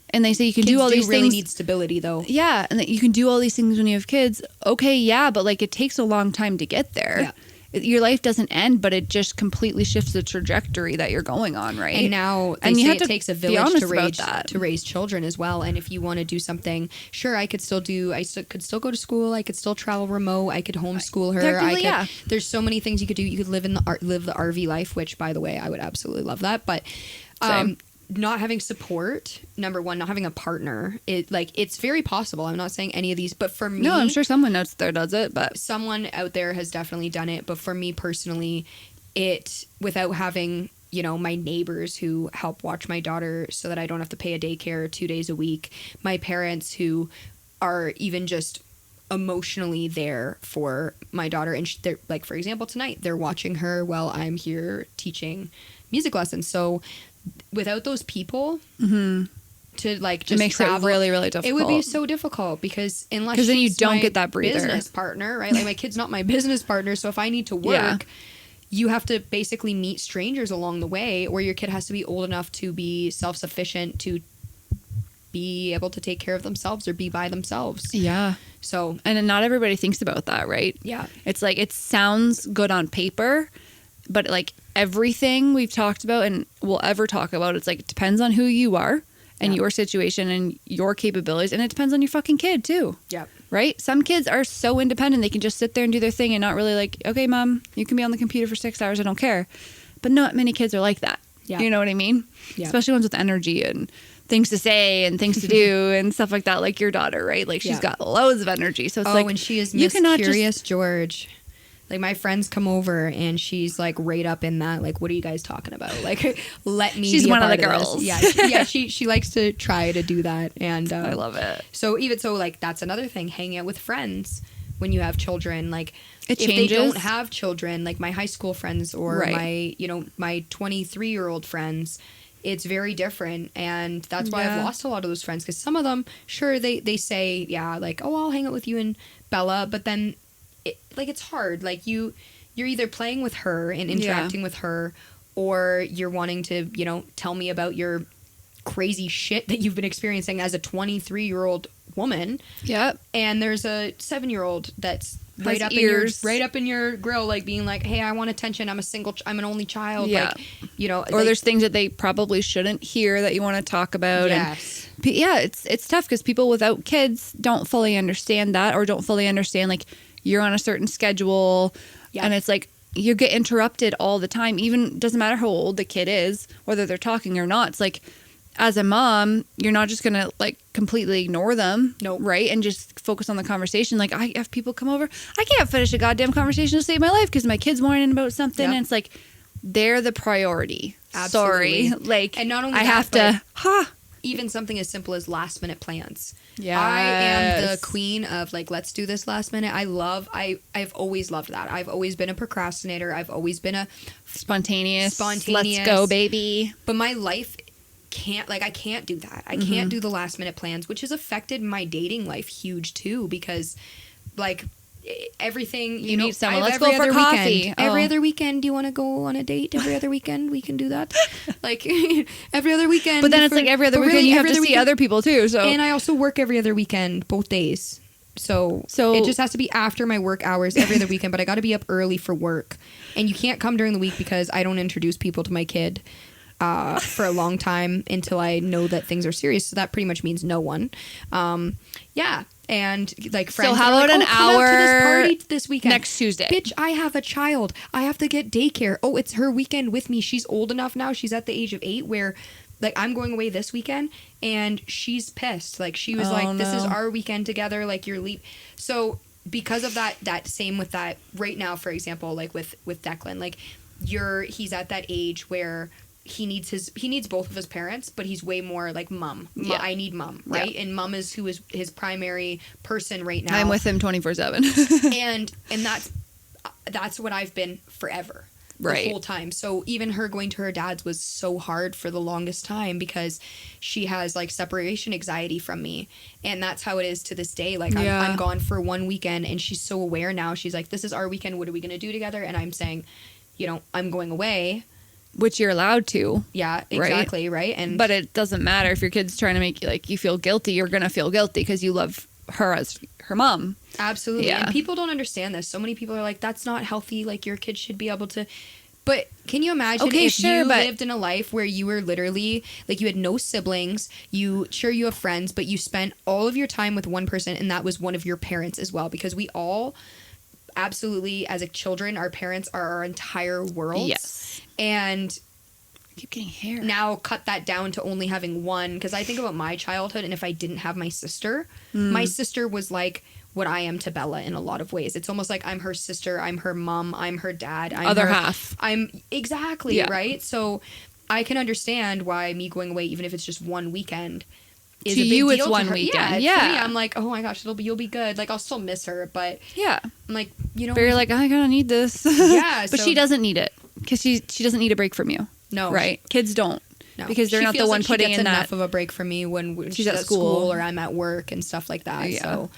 S2: And they say you can do all these things. Kids really
S3: need stability, though.
S2: Yeah. And that you can do all these things when you have kids. Okay, yeah. But, like, it takes a long time to get there. Yeah. your life doesn't end, but it just completely shifts the trajectory that you're going on, right?
S3: And now they say it takes a village to raise children as well. And if you want to do something, sure, I could still go to school. I could still travel remote. I could homeschool her. There's so many things you could do. You could live live the RV life, which, by the way, I would absolutely love that. But not having support, number one, not having a partner, it's very possible. I'm not saying any of these, but for me,
S2: no, I'm sure someone out there does it, but
S3: someone out there has definitely done it. But for me personally, without having, my neighbors who help watch my daughter so that I don't have to pay a daycare 2 days a week, my parents who are even just emotionally there for my daughter, and they're like, for example, tonight they're watching her while I'm here teaching music lessons. So without those people to just
S2: it makes
S3: travel,
S2: it really, really difficult.
S3: It would be so difficult because then
S2: you don't get that breather.
S3: Business partner, right? Like, my kid's not my business partner, so if I need to work, you have to basically meet strangers along the way, or your kid has to be old enough to be self-sufficient, to be able to take care of themselves or be by themselves.
S2: Yeah.
S3: So,
S2: and not everybody thinks about that, right?
S3: Yeah.
S2: It's like, it sounds good on paper, but like everything we've talked about and will ever talk about, it's like, it depends on who you are and your situation and your capabilities, and it depends on your fucking kid too.
S3: Yeah.
S2: Right? Some kids are so independent, they can just sit there and do their thing and not really like, okay, mom, you can be on the computer for 6 hours, I don't care. But not many kids are like that. Yeah. You know what I mean? Yeah. Especially ones with energy and things to say and things to do and stuff like that, like your daughter, right? Like, she's got loads of energy. So it's like,
S3: and she is Miss Curious George. Like, my friends come over and she's like right up in that, like, what are you guys talking about? Like, let me.
S2: She's
S3: be
S2: one
S3: a
S2: of the
S3: part
S2: girls.
S3: She likes to try to do that, and
S2: I love it.
S3: So like, that's another thing. Hanging out with friends when you have children, like,
S2: it
S3: if
S2: changes.
S3: they don't have children, like my high school friends or my 23-year-old friends, it's very different, and that's why I've lost a lot of those friends, because some of them, sure, they say, like, oh, I'll hang out with you and Bella, but then it's hard. Like, you're either playing with her and interacting with her, or you're wanting to, tell me about your crazy shit that you've been experiencing as a 23-year-old woman.
S2: Yep.
S3: And there's a 7-year-old that's right up in your grill, like, being like, hey, I want attention. I'm an only child.
S2: Yeah.
S3: Like,
S2: or there's things that they probably shouldn't hear that you want to talk about.
S3: Yes.
S2: And it's tough because people without kids don't fully understand that, or don't fully understand, like, you're on a certain schedule, and it's like you get interrupted all the time. Even doesn't matter how old the kid is, whether they're talking or not. It's like, as a mom, you're not just gonna like completely ignore them, right? And just focus on the conversation. Like, I have people come over, I can't finish a goddamn conversation to save my life because my kid's whining about something, and it's like, they're the priority.
S3: Absolutely.
S2: Sorry, like,
S3: and not only
S2: I have to.
S3: Even something as simple as last minute plans.
S2: Yeah,
S3: I am the queen of, like, let's do this last minute. I've always loved that. I've always been a procrastinator. I've always been a spontaneous. Let's go, baby. But my life I can't do that. I can't do the last minute plans, which has affected my dating life huge too, because, like, everything,
S2: you need someone. Let's go for coffee.
S3: Every other weekend, do you want to go on a date? Every other weekend, we can do that. Like, every other weekend.
S2: But then it's like every other weekend, really, you have to see other people too. So,
S3: and I also work every other weekend, both days. So it just has to be after my work hours every other weekend. But I got to be up early for work, and you can't come during the week because I don't introduce people to my kid for a long time until I know that things are serious. So that pretty much means no one. And like, friends.
S2: So how about an hour
S3: to this party this weekend
S2: next Tuesday?
S3: Bitch, I have a child. I have to get daycare. Oh, it's her weekend with me. She's old enough now. She's at the age of 8 where, like, I'm going away this weekend, and she's pissed. Like, she was this is our weekend together. Like, you're leave. So because of that same with that right now, for example, like with Declan, like, he's at that age where he needs both of his parents, but he's way more like mom. I need mom, right? Yeah. And mom is who is his primary person right now.
S2: I'm with him 24/7.
S3: and that's what I've been forever.
S2: Right.
S3: The whole time. So even her going to her dad's was so hard for the longest time because she has, like, separation anxiety from me. And that's how it is to this day. Like, I'm gone for one weekend, and she's so aware now. She's like, this is our weekend. What are we going to do together? And I'm saying, I'm going away.
S2: Which you're allowed to.
S3: Yeah, exactly, right?
S2: But it doesn't matter if your kid's trying to make you feel guilty. You're going to feel guilty because you love her as her mom.
S3: Absolutely.
S2: Yeah.
S3: And people don't understand this. So many people are like, that's not healthy. Like, your kid should be able to. But can you imagine if you lived in a life where you were literally, like, you had no siblings, you have friends, but you spent all of your time with one person, and that was one of your parents as well? Because we all absolutely, as a children, our parents are our entire world.
S2: Yes.
S3: And
S2: I keep getting hair.
S3: Now cut that down to only having one, because I think about my childhood, and if I didn't have my sister was like what I am to Bella in a lot of ways. It's almost like I'm her sister, I'm her mom, I'm her dad,
S2: half.
S3: I'm exactly right. So I can understand why me going away, even if it's just one weekend, is
S2: to
S3: a big
S2: you
S3: deal
S2: it's one
S3: to her.
S2: weekend.
S3: Yeah, to me, I'm like, oh my gosh, you'll be good. Like, I'll still miss her, but
S2: yeah,
S3: I'm like, you know,
S2: but you're like, I gotta need this.
S3: Yeah,
S2: but she doesn't need it because she doesn't need a break from you.
S3: No,
S2: right? Kids don't.
S3: No,
S2: because they're not the one putting in
S3: enough of a break from me when she's at school or I'm at work and stuff like that. Yeah. So,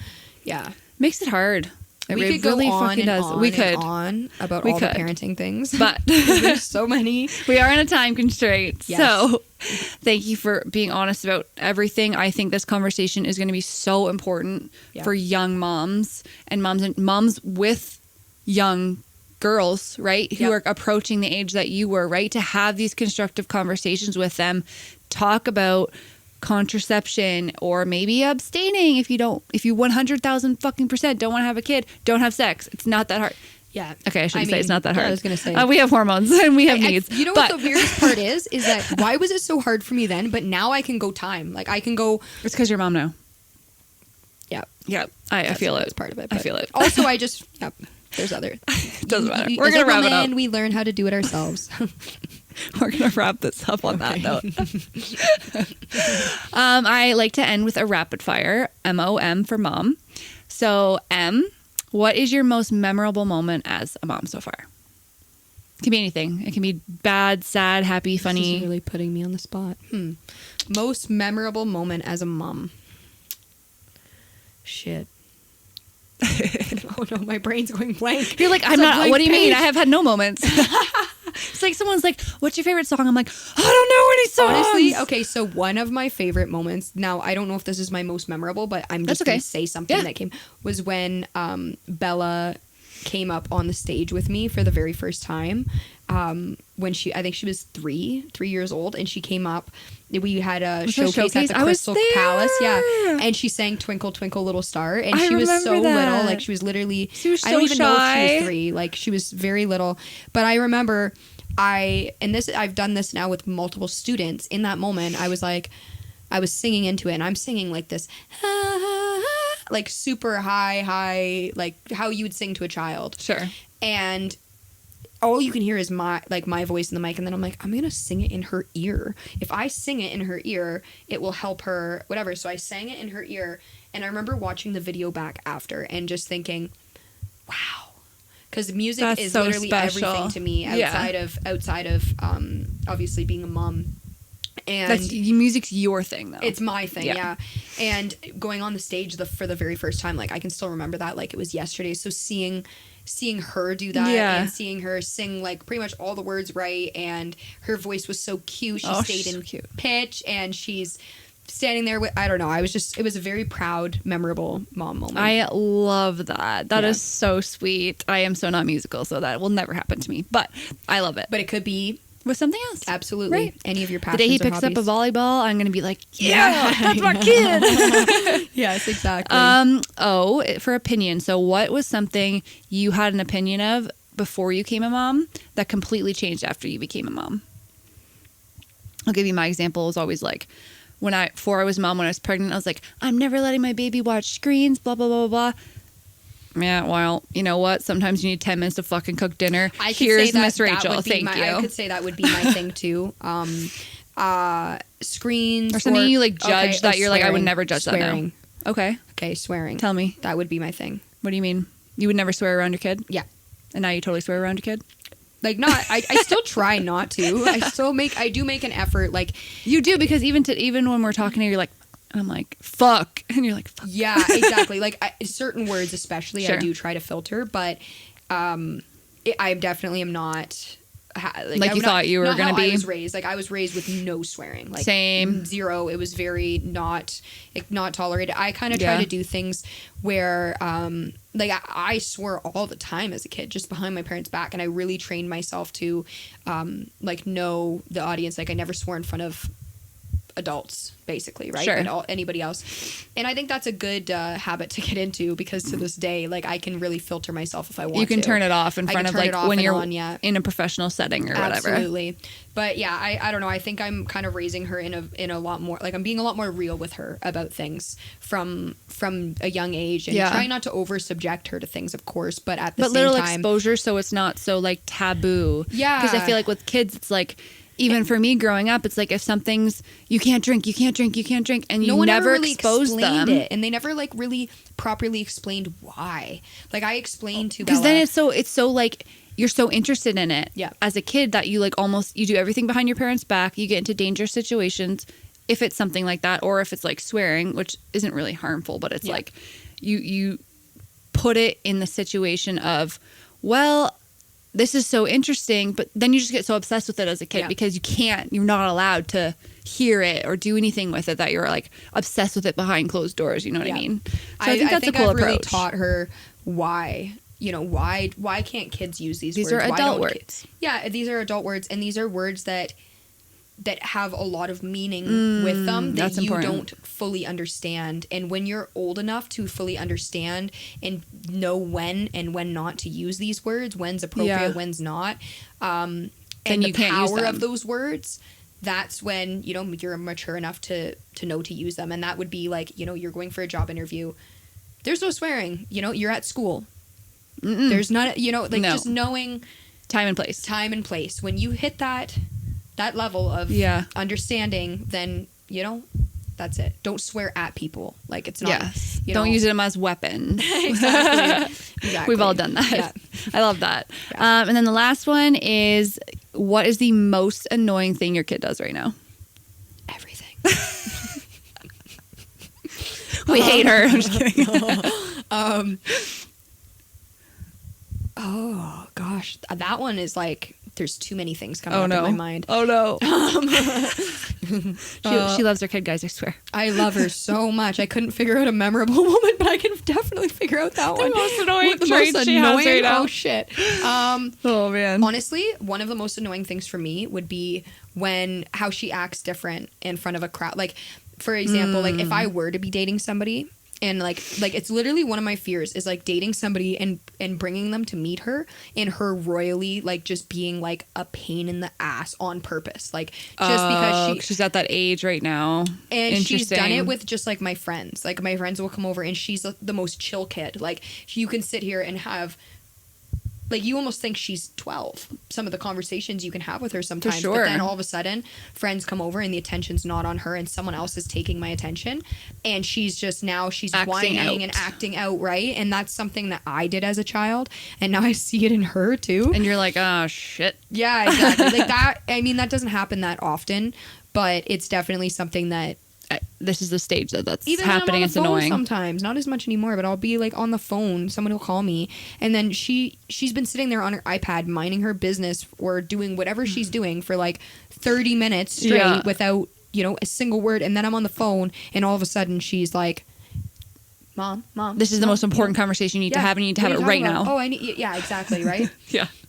S3: yeah,
S2: makes it hard.
S3: We could go
S2: really
S3: on
S2: fucking
S3: and
S2: does.
S3: on
S2: we could
S3: and on about all the parenting things,
S2: but
S3: there's so many.
S2: We are in a time constraint,
S3: yes.
S2: So thank you for being honest about everything. I think this conversation is going to be so important for young moms and moms with young girls, right? Who are approaching the age that you were, right? To have these constructive conversations with them, talk about contraception or maybe abstaining if you 100,000 fucking % don't want to have a kid, don't have sex. It's not that hard.
S3: Yeah.
S2: Okay, I shouldn't say it's not that hard.
S3: I was going to say.
S2: We have hormones and we have needs.
S3: You know what the weirdest part is that why was it so hard for me then, but now I can go time. Like, I can go.
S2: It's because your mom now.
S3: Yeah.
S2: Yeah. I feel it.
S3: That's part of it.
S2: I feel it.
S3: Also, I just, there's other.
S2: Doesn't matter. We're going to wrap it up.
S3: We learn how to do it ourselves.
S2: We're going to wrap this up on that note. I like to end with a rapid fire, MOM for mom. So, M, what is your most memorable moment as a mom so far? It can be anything. It can be bad, sad, happy, funny.
S3: This is really putting me on the spot. Most memorable moment as a mom. Shit. Oh no, my brain's going blank.
S2: You're like, I'm not. What do you mean? I have had no moments. It's like someone's like, "What's your favorite song?" I'm like, I don't know any songs.
S3: Honestly, okay. So one of my favorite moments. Now I don't know if this is my most memorable, but I'm just gonna say something that came was when Bella came up on the stage with me for the very first time. When I think she was 3 years old, and she came up. We had a showcase at the Crystal Palace, and she sang "Twinkle Twinkle Little Star," and she was so little, like she was literally.
S2: She was so
S3: I don't even
S2: shy.
S3: know if she was 3, like she was very little. But I remember, I've done this now with multiple students. In that moment, I was singing into it, and I'm singing like this, like super high, like how you would sing to a child.
S2: Sure.
S3: And all you can hear is my voice in the mic, and then I'm like, I'm gonna sing it in her ear. If I sing it in her ear, it will help her, whatever. So I sang it in her ear, and I remember watching the video back after and just thinking, wow, because music is so literally special. Everything to me outside of obviously being a mom. And
S2: music's your thing, though.
S3: It's my thing, yeah. And going on the stage for the very first time, like I can still remember that like it was yesterday. So seeing her do that and seeing her sing like pretty much all the words right, and her voice was so cute. She stayed in pitch, and she's standing there with, I don't know, it was a very proud, memorable mom moment.
S2: I love that. That is so sweet. I am so not musical, so that will never happen to me, but I love it.
S3: But it could be
S2: with something else.
S3: Absolutely. Right. Any of your passions.
S2: The day he picks up a volleyball, I'm going to be like, that's my kid.
S3: Yes, exactly.
S2: For opinion. So what was something you had an opinion of before you became a mom that completely changed after you became a mom? I'll give you my example. It was always like, before I was a mom, when I was pregnant, I was like, I'm never letting my baby watch screens, blah, blah, blah, blah, blah. Yeah, well, you know what? Sometimes you need 10 minutes to fucking cook dinner. Here's Miss Rachel. Thank you.
S3: I could say that would be my thing too. Screens.
S2: Or something you like judge that you're like, I would never judge
S3: swearing.
S2: That now.
S3: Okay, swearing.
S2: Tell me.
S3: That would be my thing.
S2: What do you mean? You would never swear around your kid?
S3: Yeah.
S2: And now you totally swear around your kid?
S3: Like not, I still try not to. I do make an effort. Like
S2: you do, because even when we're talking to you, you're like, I'm like, fuck. And you're like, fuck.
S3: Yeah, exactly. Like certain words, especially, I do try to filter, but I definitely am not like
S2: you thought you were going to be.
S3: I was raised with no swearing. Like,
S2: same.
S3: Zero. It was very not tolerated. I kind of try to do things where like I swore all the time as a kid, just behind my parents' back, and I really trained myself to like know the audience. Like, I never swore in front of adults, basically, right?
S2: Sure.
S3: And anybody else. And I think that's a good habit to get into, because to this day, like, I can really filter myself if I want to.
S2: You can turn it off in front of, like, when you're in a professional setting or whatever.
S3: Absolutely. But yeah, I don't know. I think I'm kind of raising her in a lot more, like, I'm being a lot more real with her about things from a young age, and trying not to over subject her to things, of course, but at the same
S2: little
S3: time,
S2: exposure, so it's not so, like, taboo.
S3: Yeah.
S2: Because I feel like with kids, it's like, even for me growing up, it's like, if something's, you can't drink, and you never really expose them.
S3: And they never, like, really properly explained why. Like, I explained to Bella.
S2: Because then it's so like, you're so interested in it as a kid that you, like, almost, you do everything behind your parents' back. You get into dangerous situations if it's something like that, or if it's, like, swearing, which isn't really harmful, but it's like, you put it in the situation of, well, this is so interesting, but then you just get so obsessed with it as a kid because you're not allowed to hear it or do anything with it, that you're, like, obsessed with it behind closed doors. You know what I mean? So I think that's a cool approach. I really taught
S3: her why, why can't kids use these words?
S2: These are adult words.
S3: These are adult words, and these are words that have a lot of meaning with them that you don't fully understand. And when you're old enough to fully understand and know when and when not to use these words, when's appropriate, when's not, and the power of those words, that's when, you're mature enough to know to use them. And that would be like, you're going for a job interview. There's no swearing, you're at school. There's not, just knowing
S2: time and place. When you hit that level of understanding, then, that's it. Don't swear at people. Like, it's not, don't use them as weapons.
S3: Exactly.
S2: We've all done that. Yeah. I love that. Yeah. And then the last one is, what is the most annoying thing your kid does right now?
S3: Everything.
S2: We hate her. I'm just kidding.
S3: Oh gosh, that one is like, there's too many things coming up in my mind.
S2: Oh no. She loves her kid, guys, I swear.
S3: I love her so much. I couldn't figure out a memorable moment, but I can definitely figure out that one.
S2: The most annoying trait she has right now.
S3: Oh shit.
S2: Oh man.
S3: Honestly, one of the most annoying things for me would be how she acts different in front of a crowd. Like, for example, like, if I were to be dating somebody, and like it's literally one of my fears is, like, dating somebody and bringing them to meet her, and her royally, like, just being, like, a pain in the ass on purpose, like, just because
S2: she's at that age right now,
S3: and she's done it with just, like, my friends. Like, my friends will come over, and she's the most chill kid. Like, you can sit here and have, like, you almost think she's 12. Some of the conversations you can have with her sometimes. For sure. But then all of a sudden, friends come over and the attention's not on her, and someone else is taking my attention. And she's whining and acting out, right? And that's something that I did as a child. And now I see it in her, too.
S2: And you're like, oh, shit.
S3: Yeah, exactly. Like, that, I mean, that doesn't happen that often. But it's definitely something that...
S2: This is the stage that's
S3: even
S2: happening. It's annoying
S3: sometimes, not as much anymore, but I'll be, like, on the phone, someone will call me, and then she's been sitting there on her iPad minding her business or doing whatever she's doing for, like, 30 minutes straight without, a single word, and then I'm on the phone, and all of a sudden she's like, mom,
S2: this is the most important conversation you need to have, and you need to have it right now.
S3: Oh, exactly, right?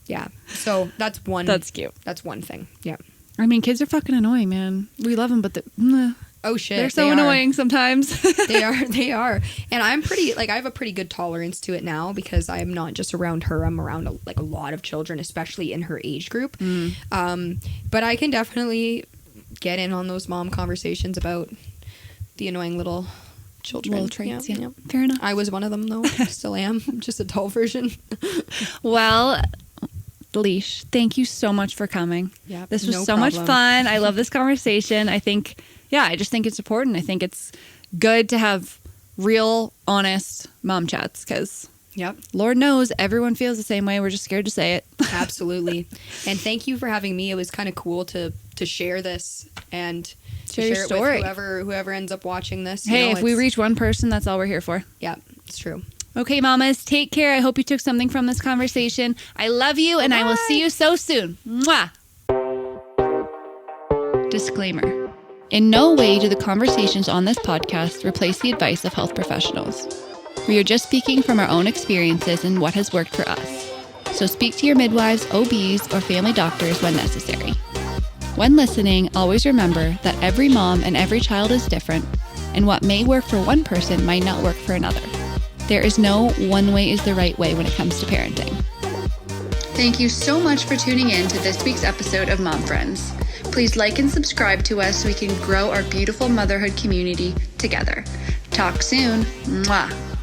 S3: Yeah, so that's one.
S2: That's cute.
S3: That's one thing. Yeah,
S2: I mean, kids are fucking annoying, man. We love them, but
S3: oh shit,
S2: they're so annoying sometimes.
S3: They are. And I'm pretty, like, I have a pretty good tolerance to it now, because I'm not just around her, I'm around a lot of children, especially in her age group. But I can definitely get in on those mom conversations about the annoying little children.
S2: Little traits, yeah. Fair enough.
S3: I was one of them, though. Still am. I'm just a adult version.
S2: Well, Leash, thank you so much for coming.
S3: Yeah,
S2: this was so much fun. I love this conversation. I just think it's important. I think it's good to have real, honest mom chats, because Lord knows everyone feels the same way. We're just scared to say it.
S3: Absolutely. And thank you for having me. It was kind of cool to share this and share your story with whoever ends up watching this.
S2: Hey, if we reach one person, that's all we're here for.
S3: Yeah, it's true.
S2: Okay, mamas, take care. I hope you took something from this conversation. I love you, and I will see you so soon. Mwah! Disclaimer. In no way do the conversations on this podcast replace the advice of health professionals. We are just speaking from our own experiences and what has worked for us. So speak to your midwives, OBs, or family doctors when necessary. When listening, always remember that every mom and every child is different, and what may work for one person might not work for another. There is no one way is the right way when it comes to parenting. Thank you so much for tuning in to this week's episode of Mom Friends. Please like and subscribe to us so we can grow our beautiful motherhood community together. Talk soon. Mwah.